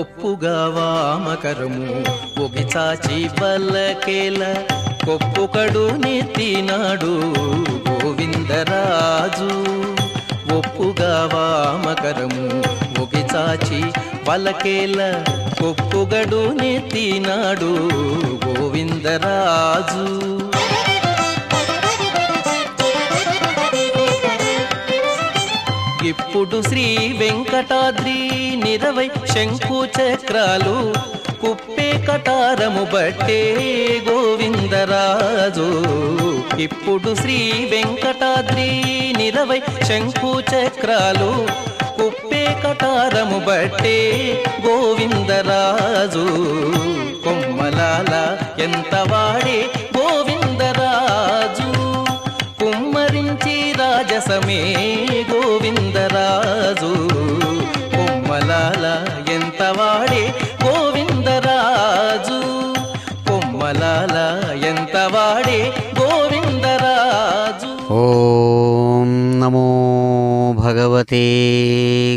ఒప్పుగా వామకరము ఒగిచాచి బల్లకేల కొప్పుకడు నెత్తినాడు గోవిందరాజు, ఒప్పుగా వామకరము ఒగిచాచి ఒగిచాచి వలకేల కొప్పుగడు నెత్తినాడు గోవిందరాజు. ఇప్పుడు శ్రీ వెంకటాద్రి నిరవై శంకు చక్రాలు కుప్పే కటారము బట్టే గోవిందరాజు. ఇప్పుడు శ్రీ వెంకటాద్రి నిరవై శంకు చక్రాలు కుప్పే కటారము బట్టే గోవిందరాజు. కొమ్మలాల ఎంత వాడే గోవిందరాజు, కుమ్మరించి రాజసమే గోవిందరాజు. కొమ్మలాల ఎంత వాడే గోవిందరాజు, కొమ్మలాల ఎంత వాడే గోవిందరాజు. ఓం నమో భగవతే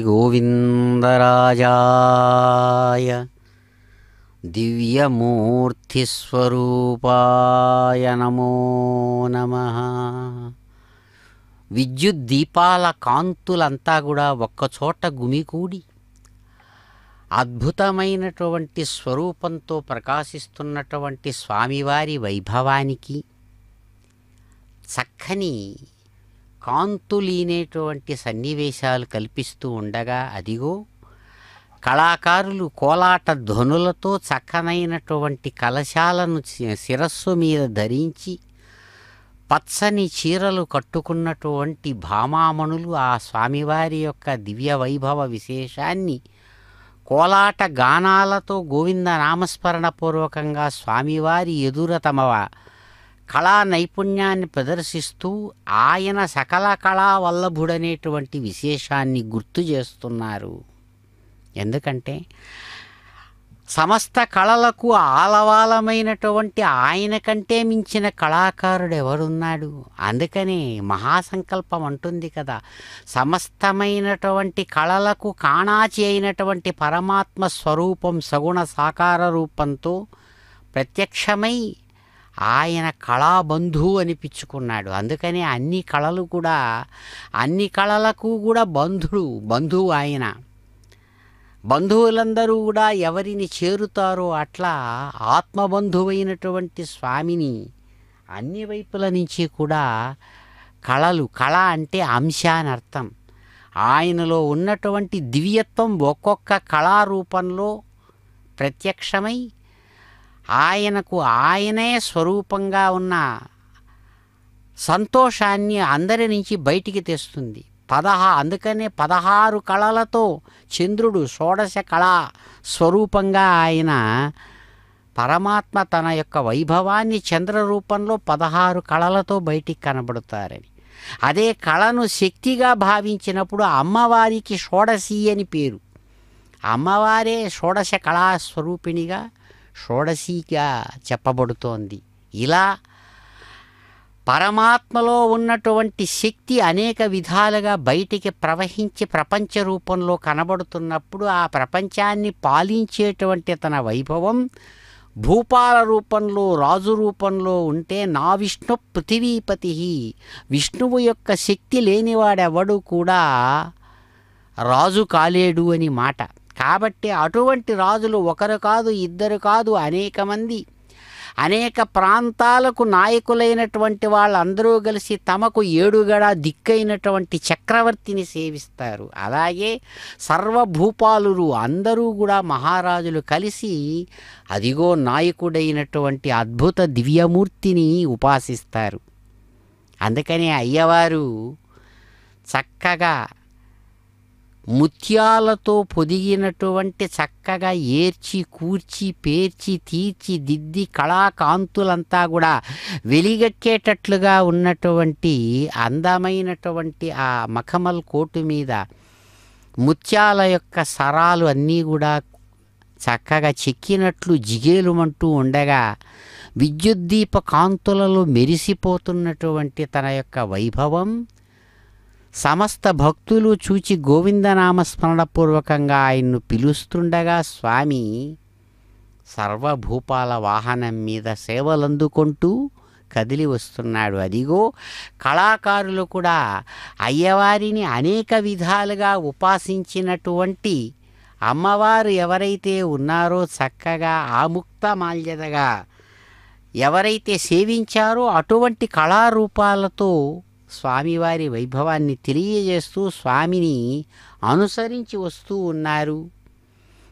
గోవిందరాజాయ దివ్యమూర్తిస్వరూపాయ నమో నమః. విద్యుత్ దీపాల కాంతులంతా కూడా ఒక్కచోట గుమికూడి అద్భుతమైనటువంటి స్వరూపంతో ప్రకాశిస్తున్నటువంటి స్వామివారి వైభవానికి చక్కని కాంతులీనేటువంటి సన్నివేశాలు కల్పిస్తూ ఉండగా, అదిగో కళాకారులు కోలాట ధ్వనులతో చక్కనైనటువంటి కలశాలను శిరస్సు మీద ధరించి పచ్చని చీరలు కట్టుకున్నటువంటి భామామణులు ఆ స్వామివారి యొక్క దివ్య వైభవ విశేషాన్ని కోలాట గానాలతో గోవింద నామస్మరణ పూర్వకంగా స్వామివారి ఎదుర తమ కళా నైపుణ్యాన్ని ప్రదర్శిస్తూ ఆయన సకల కళా వల్లభుడనేటువంటి విశేషాన్ని గుర్తు చేస్తున్నారు. ఎందుకంటే సమస్త కళలకు ఆలవాలమైనటువంటి ఆయన కంటే మించిన కళాకారుడు ఎవరున్నాడు? అందుకనే మహాసంకల్పం అంటుంది కదా, సమస్తమైనటువంటి కళలకు కాణాచి అయినటువంటి పరమాత్మ స్వరూపం సగుణ సాకార రూపంతో ప్రత్యక్షమై ఆయన కళాబంధువు అనిపించుకున్నాడు. అందుకనే అన్ని కళలకు కూడా బంధువు ఆయన. బంధువులందరూ కూడా ఎవరిని చేరుతారో అట్లా ఆత్మబంధువైనటువంటి స్వామిని అన్ని వైపుల నుంచి కూడా కళ అంటే అంశ అని అర్థం. ఆయనలో ఉన్నటువంటి దివ్యత్వం ఒక్కొక్క కళారూపంలో ప్రత్యక్షమై ఆయనకు ఆయనే స్వరూపంగా ఉన్న సంతోషాన్ని అందరి నుంచి బయటికి తెస్తుంది. అందుకనే 16 కళలతో చంద్రుడు షోడశ కళా స్వరూపంగా ఆయన పరమాత్మ తన యొక్క వైభవాన్ని చంద్ర రూపంలో 16 కళలతో బయటికి కనబడతారని. అదే కళను శక్తిగా భావించినప్పుడు అమ్మవారికి షోడశి అని పేరు. అమ్మవారే షోడశ కళా స్వరూపిణిగా షోడశిగా చెప్పబడుతోంది. ఇలా పరమాత్మలో ఉన్నటువంటి శక్తి అనేక విధాలుగా బయటికి ప్రవహించి ప్రపంచ రూపంలో కనబడుతున్నప్పుడు ఆ ప్రపంచాన్ని పాలించేటువంటి తన వైభవం భూపాల రూపంలో రాజు రూపంలో ఉంటే నా విష్ణు పృథివీపతి, విష్ణువు యొక్క శక్తి లేనివాడెవడు కూడా రాజు కాలేడు అని మాట. కాబట్టి అటువంటి రాజులు ఒకరు కాదు, ఇద్దరు కాదు, అనేక మంది, అనేక ప్రాంతాలకు నాయకులైనటువంటి వాళ్ళందరూ కలిసి తమకు ఏడుగడ దిక్కైనటువంటి చక్రవర్తిని సేవిస్తారు. అలాగే సర్వభూపాలురు అందరూ కూడా మహారాజులు కలిసి అదిగో నాయకుడైనటువంటి అద్భుత దివ్యమూర్తిని ఉపాసిస్తారు. అందుకనే అయ్యవారు చక్కగా ముత్యాలతో పొదిగినటువంటి చక్కగా ఏర్చి కూర్చి పేర్చి తీర్చిదిద్ది కళాకాంతులంతా కూడా వెలిగక్కేటట్లుగా ఉన్నటువంటి అందమైనటువంటి ఆ మఖమల్ కోటు మీద ముత్యాల యొక్క సరాలు అన్నీ కూడా చక్కగా చెక్కినట్లు జిగేలుమంటూ ఉండగా విద్యుద్దీప కాంతులలో మెరిసిపోతున్నటువంటి తన యొక్క వైభవం సమస్త భక్తులు చూచి గోవిందనామస్మరణపూర్వకంగా ఆయన్ను పిలుస్తుండగా స్వామి సర్వభూపాల వాహనం మీద సేవలందుకుంటూ కదిలి వస్తున్నాడు. అదిగో కళాకారులు కూడా అయ్యవారిని అనేక విధాలుగా ఉపాసించినటువంటి అమ్మవారు ఎవరైతే ఉన్నారో చక్కగా ఆముక్త మాల్యదగా ఎవరైతే సేవించారో అటువంటి కళారూపాలతో స్వామివారి వైభవాన్ని తెలియజేస్తూ స్వామిని అనుసరించి వస్తూ ఉన్నారు.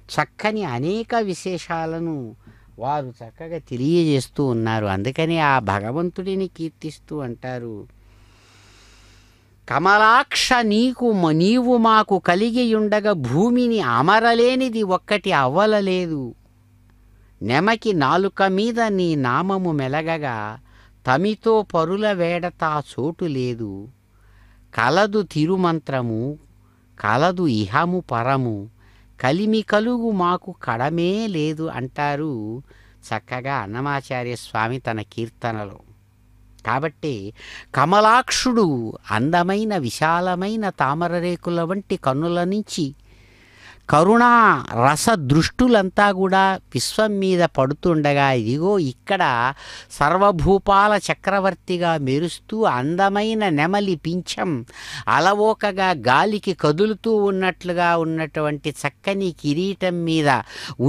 చక్కని అనేక విశేషాలను వారు చక్కగా తెలియజేస్తూ ఉన్నారు. అందుకని ఆ భగవంతుడిని కీర్తిస్తూ అంటారు, కమలాక్ష నీవు మాకు కలిగియుండగా భూమిని అమరలేనిది ఒక్కటి అవ్వలలేదు. నెమకి నాలుక మీద నీ నామము మెలగగా తమితో పరుల వేడతా చోటు లేదు. కలదు తిరుమంత్రము కలదు ఇహము పరము కలిమి కలుగు మాకు కడమే లేదు అంటారు చక్కగా అన్నమాచార్య స్వామి తన కీర్తనలో. కాబట్టి కమలాక్షుడు అందమైన విశాలమైన తామరరేకుల వంటి కన్నుల నుంచి కరుణా రస దృష్టులంతా కూడా విశ్వం మీద పడుతుండగా ఇదిగో ఇక్కడ సర్వభూపాల చక్రవర్తిగా మెరుస్తూ అందమైన నెమలి పింఛం అలవోకగా గాలికి కదులుతూ ఉన్నట్లుగా ఉన్నటువంటి చక్కని కిరీటం మీద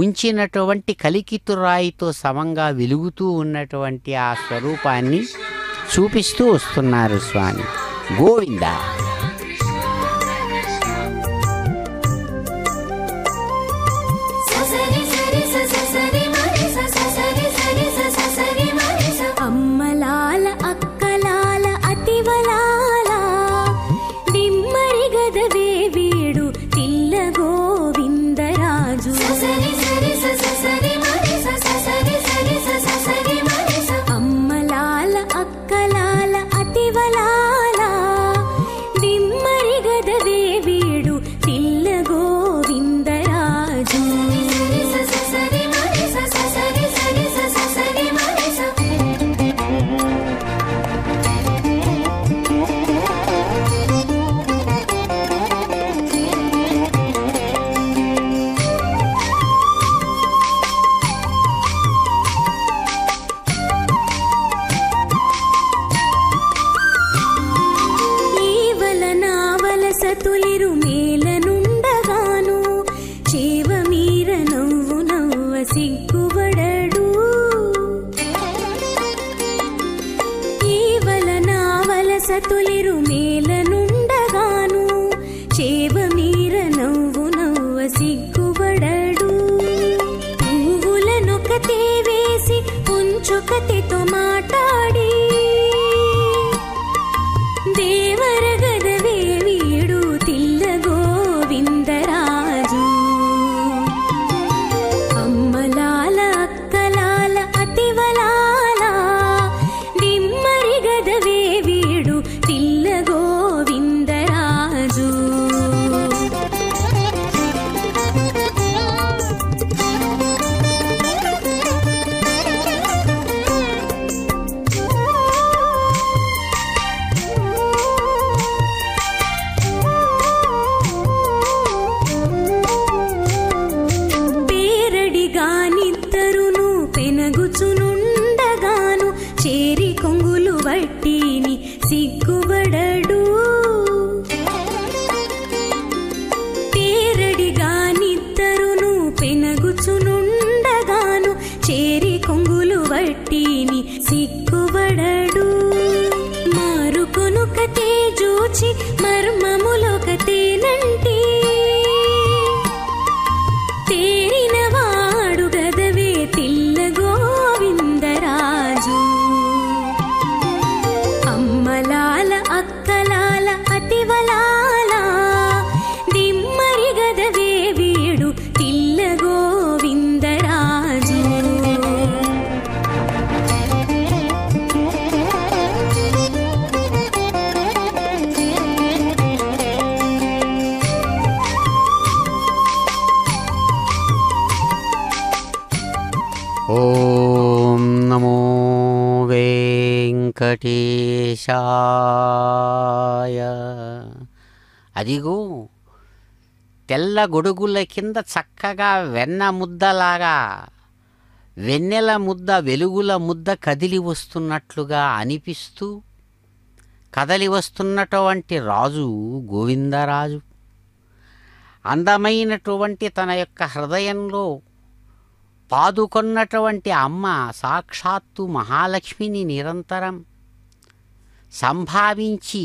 ఉంచినటువంటి కలికితురాయితో సమంగా వెలుగుతూ ఉన్నటువంటి ఆ స్వరూపాన్ని చూపిస్తూ వస్తున్నారు స్వామి. గోవింద అమ్మలాల అక్కలాల అతివలాల దిమ్మరిగదవే వీడు తిల్ల గోవిందరాజు. అమ్మలాల అక్కలాల అతివలాల దిమ్మరిగదవే వీడు తిల్ల గోవిందరాజు. సతులిరు మేలనుండగాను చేవ మీర నవ్వు నవ్వ సిగ్గుబడడు. ఈవల నావల సతులిరు మేలనుండగాను చేవ మీర నవ్వు నవ్వ సిగ్గుబడడు. పువ్వులనొకతే వేసి పుంచొకతితో మాట్లాడి దేవరగదవే వీడు తిల్ల గోవిందరాజు. అమ్మలాల అక్కలాల అతివలాల దిమ్మరిగదవే వీడు తిల్ల గోవిందరాజు. పేరడిగానిద్దరును పెనగుచునుండగాను చేరి కొంగులు వట్టిని సిగ్గుబడడు. పేరడిగానిద్దరును పెనగుచునుండగాను చేరి కొంగులు వట్టిని సిగ్గుబడడు. మారుకొనుకతే జూచి మర్మములొకతేనంటి తేరినవాడు గదవే తిల్ల గోవిందరాజు. అమ్మలాల అక్కలాల అతివలాల దిమ్మరి గదవే వీడు తిల్ల గోవిందరాజు. ఓం నమో వెంకటేశాయ. అదిగో తెల్ల గొడుగుల కింద చక్కగా వెన్న ముద్దలాగా వెన్నెల ముద్ద వెలుగుల ముద్ద కదిలి వస్తున్నట్లుగా అనిపిస్తూ కదలి వస్తున్నటువంటి రాజు గోవిందరాజు. అందమైనటువంటి తన యొక్క హృదయంలో పాదుకొన్నటువంటి అమ్మ సాక్షాత్తు మహాలక్ష్మిని నిరంతరం సంభావించి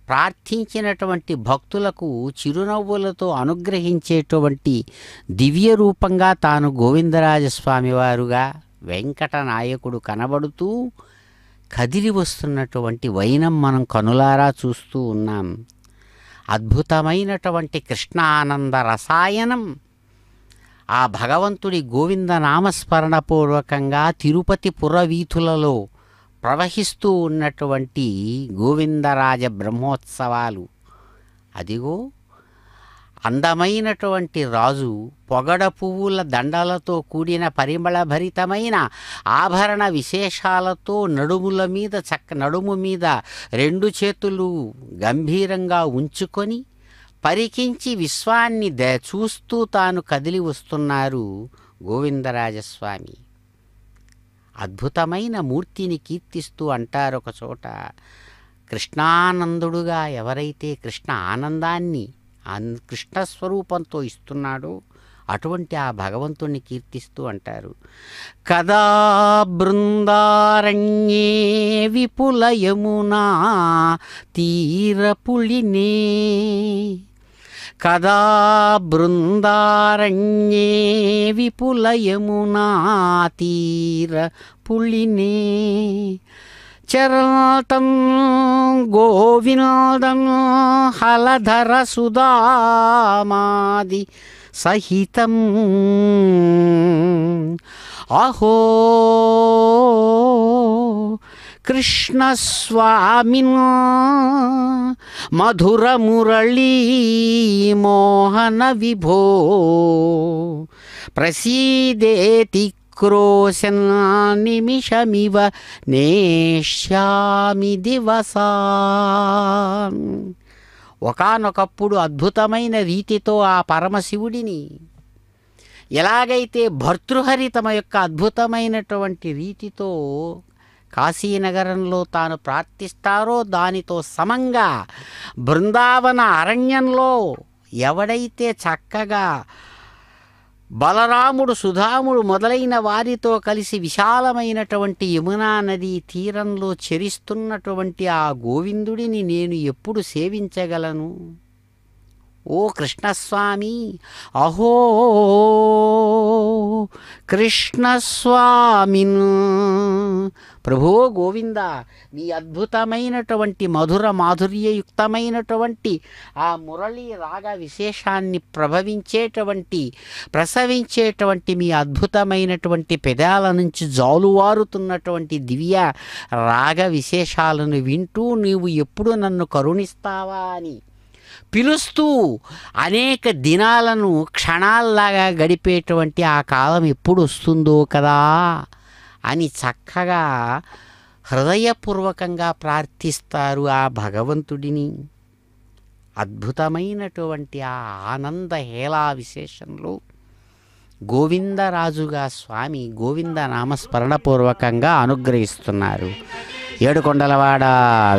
ప్రార్థించినటువంటి భక్తులకు చిరునవ్వులతో అనుగ్రహించేటువంటి దివ్య రూపంగా తాను గోవిందరాజస్వామివారుగా వెంకటనాయకుడు కనబడుతూ కదిలి వస్తున్నటువంటి వైనం మనం కనులారా చూస్తూ ఉన్నాం. అద్భుతమైనటువంటి కృష్ణ ఆనంద రసాయనం ఆ భగవంతుడి గోవింద నామస్మరణపూర్వకంగా తిరుపతి పురవీధులలో ప్రవహిస్తూ ఉన్నటువంటి గోవిందరాజ బ్రహ్మోత్సవాలు. అదిగో అందమైనటువంటి రాజు పొగడ పువ్వుల దండలతో కూడిన పరిమళభరితమైన ఆభరణ విశేషాలతో నడుము మీద 2 చేతులు గంభీరంగా ఉంచుకొని పరికించి విశ్వాన్ని చూస్తూ తాను కదిలి వస్తున్నారు గోవిందరాజస్వామి. అద్భుతమైన మూర్తిని కీర్తిస్తూ అంటారు ఒక చోట, కృష్ణానందుడుగా ఎవరైతే కృష్ణ ఆనందాన్ని కృష్ణస్వరూపంతో ఇస్తున్నాడో అటువంటి ఆ భగవంతుణ్ణి కీర్తిస్తూ అంటారు. కదా బృందారణ్యే విపుల యమునా తీరపుళినే, కదా బృందారణ్యే విపుల యమునా తీర పుళినే, చరణతం గోవిందం హలధర సుధామాది సహితం, అహో కృష్ణస్వామిన్ మధుర మురళీ మోహన విభో, ప్రసీదేతి క్రోశన్ నిమిషమివ నేష్యామి దివసాన్. ఒకానొకప్పుడు అద్భుతమైన రీతితో ఆ పరమశివుడిని ఎలాగైతే భర్తృహరి తమ యొక్క అద్భుతమైనటువంటి రీతితో కాశీనగరంలో తాను ప్రార్థిస్తారో దానితో సమంగా బృందావన అరణ్యంలో ఎవడైతే చక్కగా బలరాముడు సుధాముడు మొదలైన వారితో కలిసి విశాలమైనటువంటి యమునా నదీ తీరంలో చెరిస్తున్నటువంటి ఆ గోవిందుడిని నేను ఎప్పుడు సేవించగలను? ఓ కృష్ణస్వామి, అహో కృష్ణస్వామిన్, ప్రభో గోవింద, నీ అద్భుతమైనటువంటి మధుర మాధుర్యయుక్తమైనటువంటి ఆ మురళీ రాగ విశేషాన్ని ప్రసవించేటువంటి మీ అద్భుతమైనటువంటి పెదాల నుంచి జాలువారుతున్నటువంటి దివ్య రాగ విశేషాలను వింటూ నీవు ఎప్పుడు నన్ను కరుణిస్తావా అని పిలుస్తూ అనేక దినాలను క్షణాల్లాగా గడిపేటువంటి ఆ కాలం ఎప్పుడు వస్తుందో కదా అని చక్కగా హృదయపూర్వకంగా ప్రార్థిస్తారు ఆ భగవంతుడిని. అద్భుతమైనటువంటి ఆ ఆనంద హేళా విశేషంలో గోవిందరాజుగా స్వామి గోవింద నామస్మరణపూర్వకంగా అనుగ్రహిస్తున్నారు. ఏడుకొండలవాడ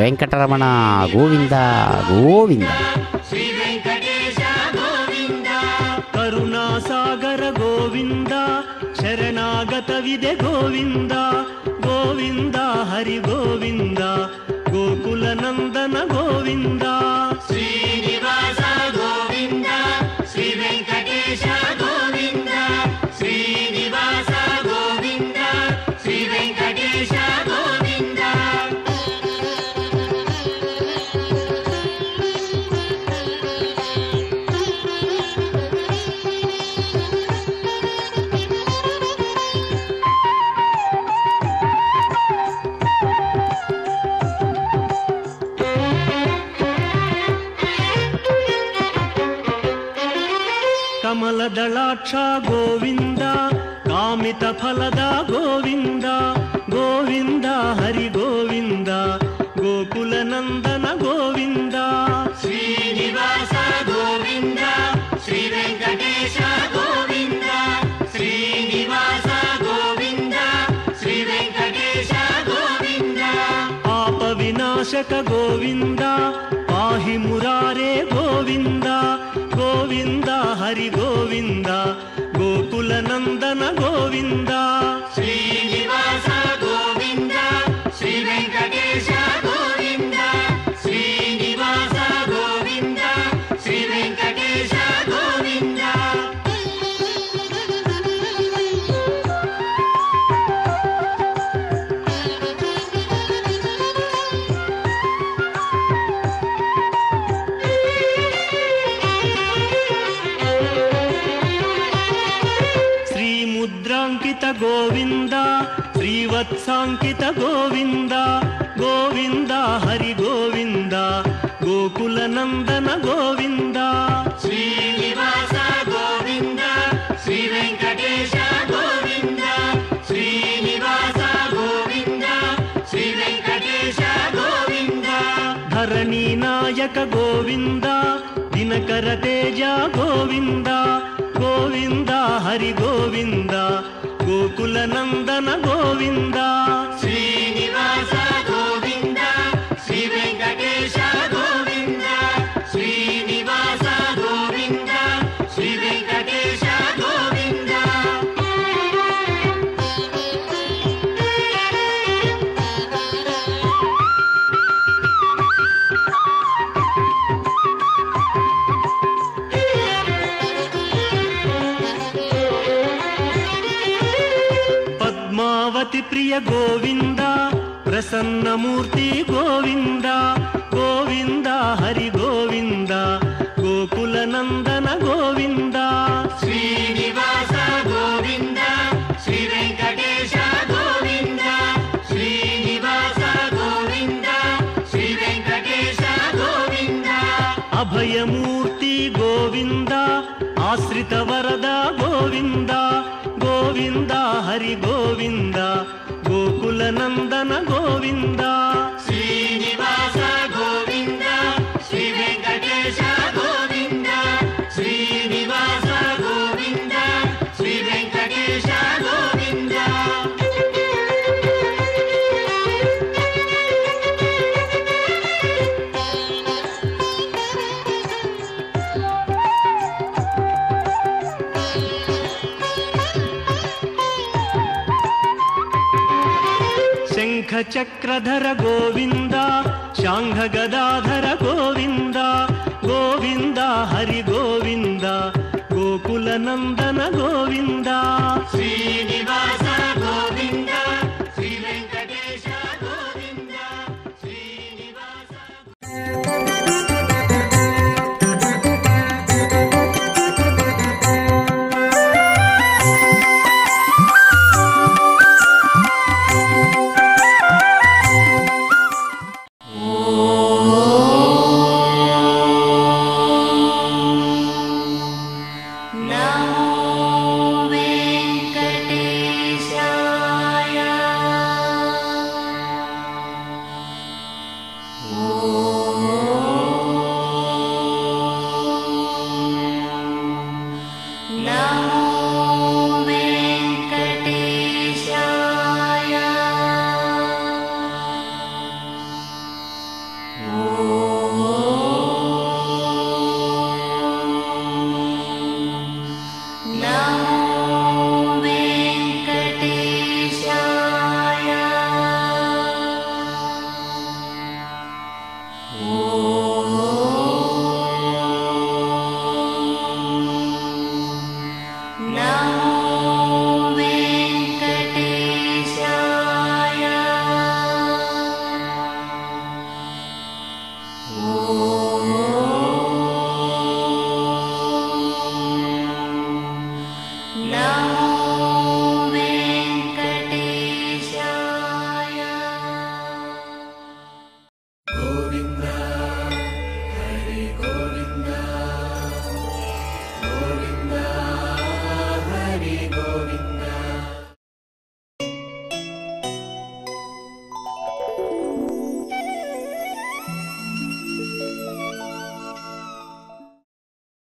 వెంకటరమణ గోవింద గోవింద. శ్రీ వెంకటేశ గోవింద, కరుణాసాగర గోవింద, శరణాగత విదే గోవింద గోవింద, హరి గోవింద, గోకుల నందన గోవింద, శ్రీనివాస గోవింద, శ్రీ వెంకటేశ గోవింద, శ్రీనివాస గోవింద, శ్రీ వెంకటేశ గోవింద. ಕಮಲದಳಾಕ್ಷ ಗೋವಿಂದ, ಕಾಮಿತ ಫಲದ ಗೋವಿಂದ ಗೋವಿಂದ, ಹರಿ ಗೋವಿಂದ, ಗೋಕುಲ ನಂದನ ಗೋವಿಂದ, శ్రీనివాస గోవింద, శ్రీ వెంకటేశ గోవింద, శ్రీనివాస గోవింద, శ్రీ వెంకటేశ గోవింద. ಪಾಪ ವಿನಾಶಕ ಗೋವಿಂದ, ಪಾಹಿ ಮುರಾರೇ ಗೋವಿಂದ ಗೋವಿಂದ, హరి గోవింద గోకుల నందన గోవింద శ్రీనివాస గోవింద శ్రీ వెంకటేశ గోవింద శ్రీనివాస గోవింద శ్రీ వెంకటేశ గోవింద శ్రీముద్రాంకిత గోవింద శ్రీవత్సాంకిత గోవింద గోవింద హరి గోవింద గోకుల నందన గోవింద శ్రీనివాస గోవింద శ్రీ వెంకటేశ గోవింద శ్రీనివాస గోవింద శ్రీ వెంకటేశ గోవింద ధరణి నాయక గోవింద దినకర తేజ గోవింద గోవింద హరి గోవింద గోకుల నందన గోవింద శ్రీనివాస గోవింద శ్రీ వెంకటేశ గోవింద శ్రీనివాస గోవింద శ్రీ వెంకటేశ గోవింద పద్మావతి ప్రియ గోవింద ప్రసన్నమూర్తి గోవింద గోవింద హరి గోవింద గోకుల నందన గోవింద శ్రీనివాస గోవింద శ్రీ వెంకటేశ గోవింద శ్రీనివాస గోవింద శ్రీ వెంకటేశ గోవింద అభయమూర్తి గోవింద ఆశ్రిత వరద గోవింద గోవింద హరి గోవింద గోకుల నందన గోవింద శ్రీనివాస గోవింద శ్రీ వెంకటేశ గోవింద శ్రీనివాస గోవింద శ్రీ వెంకటేశ గోవింద శంఖ చక్రధర గోవింద శాంఘ గదాధర గోవింద గోవింద హరి గోవింద గోకుల నందన గోవింద శ్రీనివాస గోవింద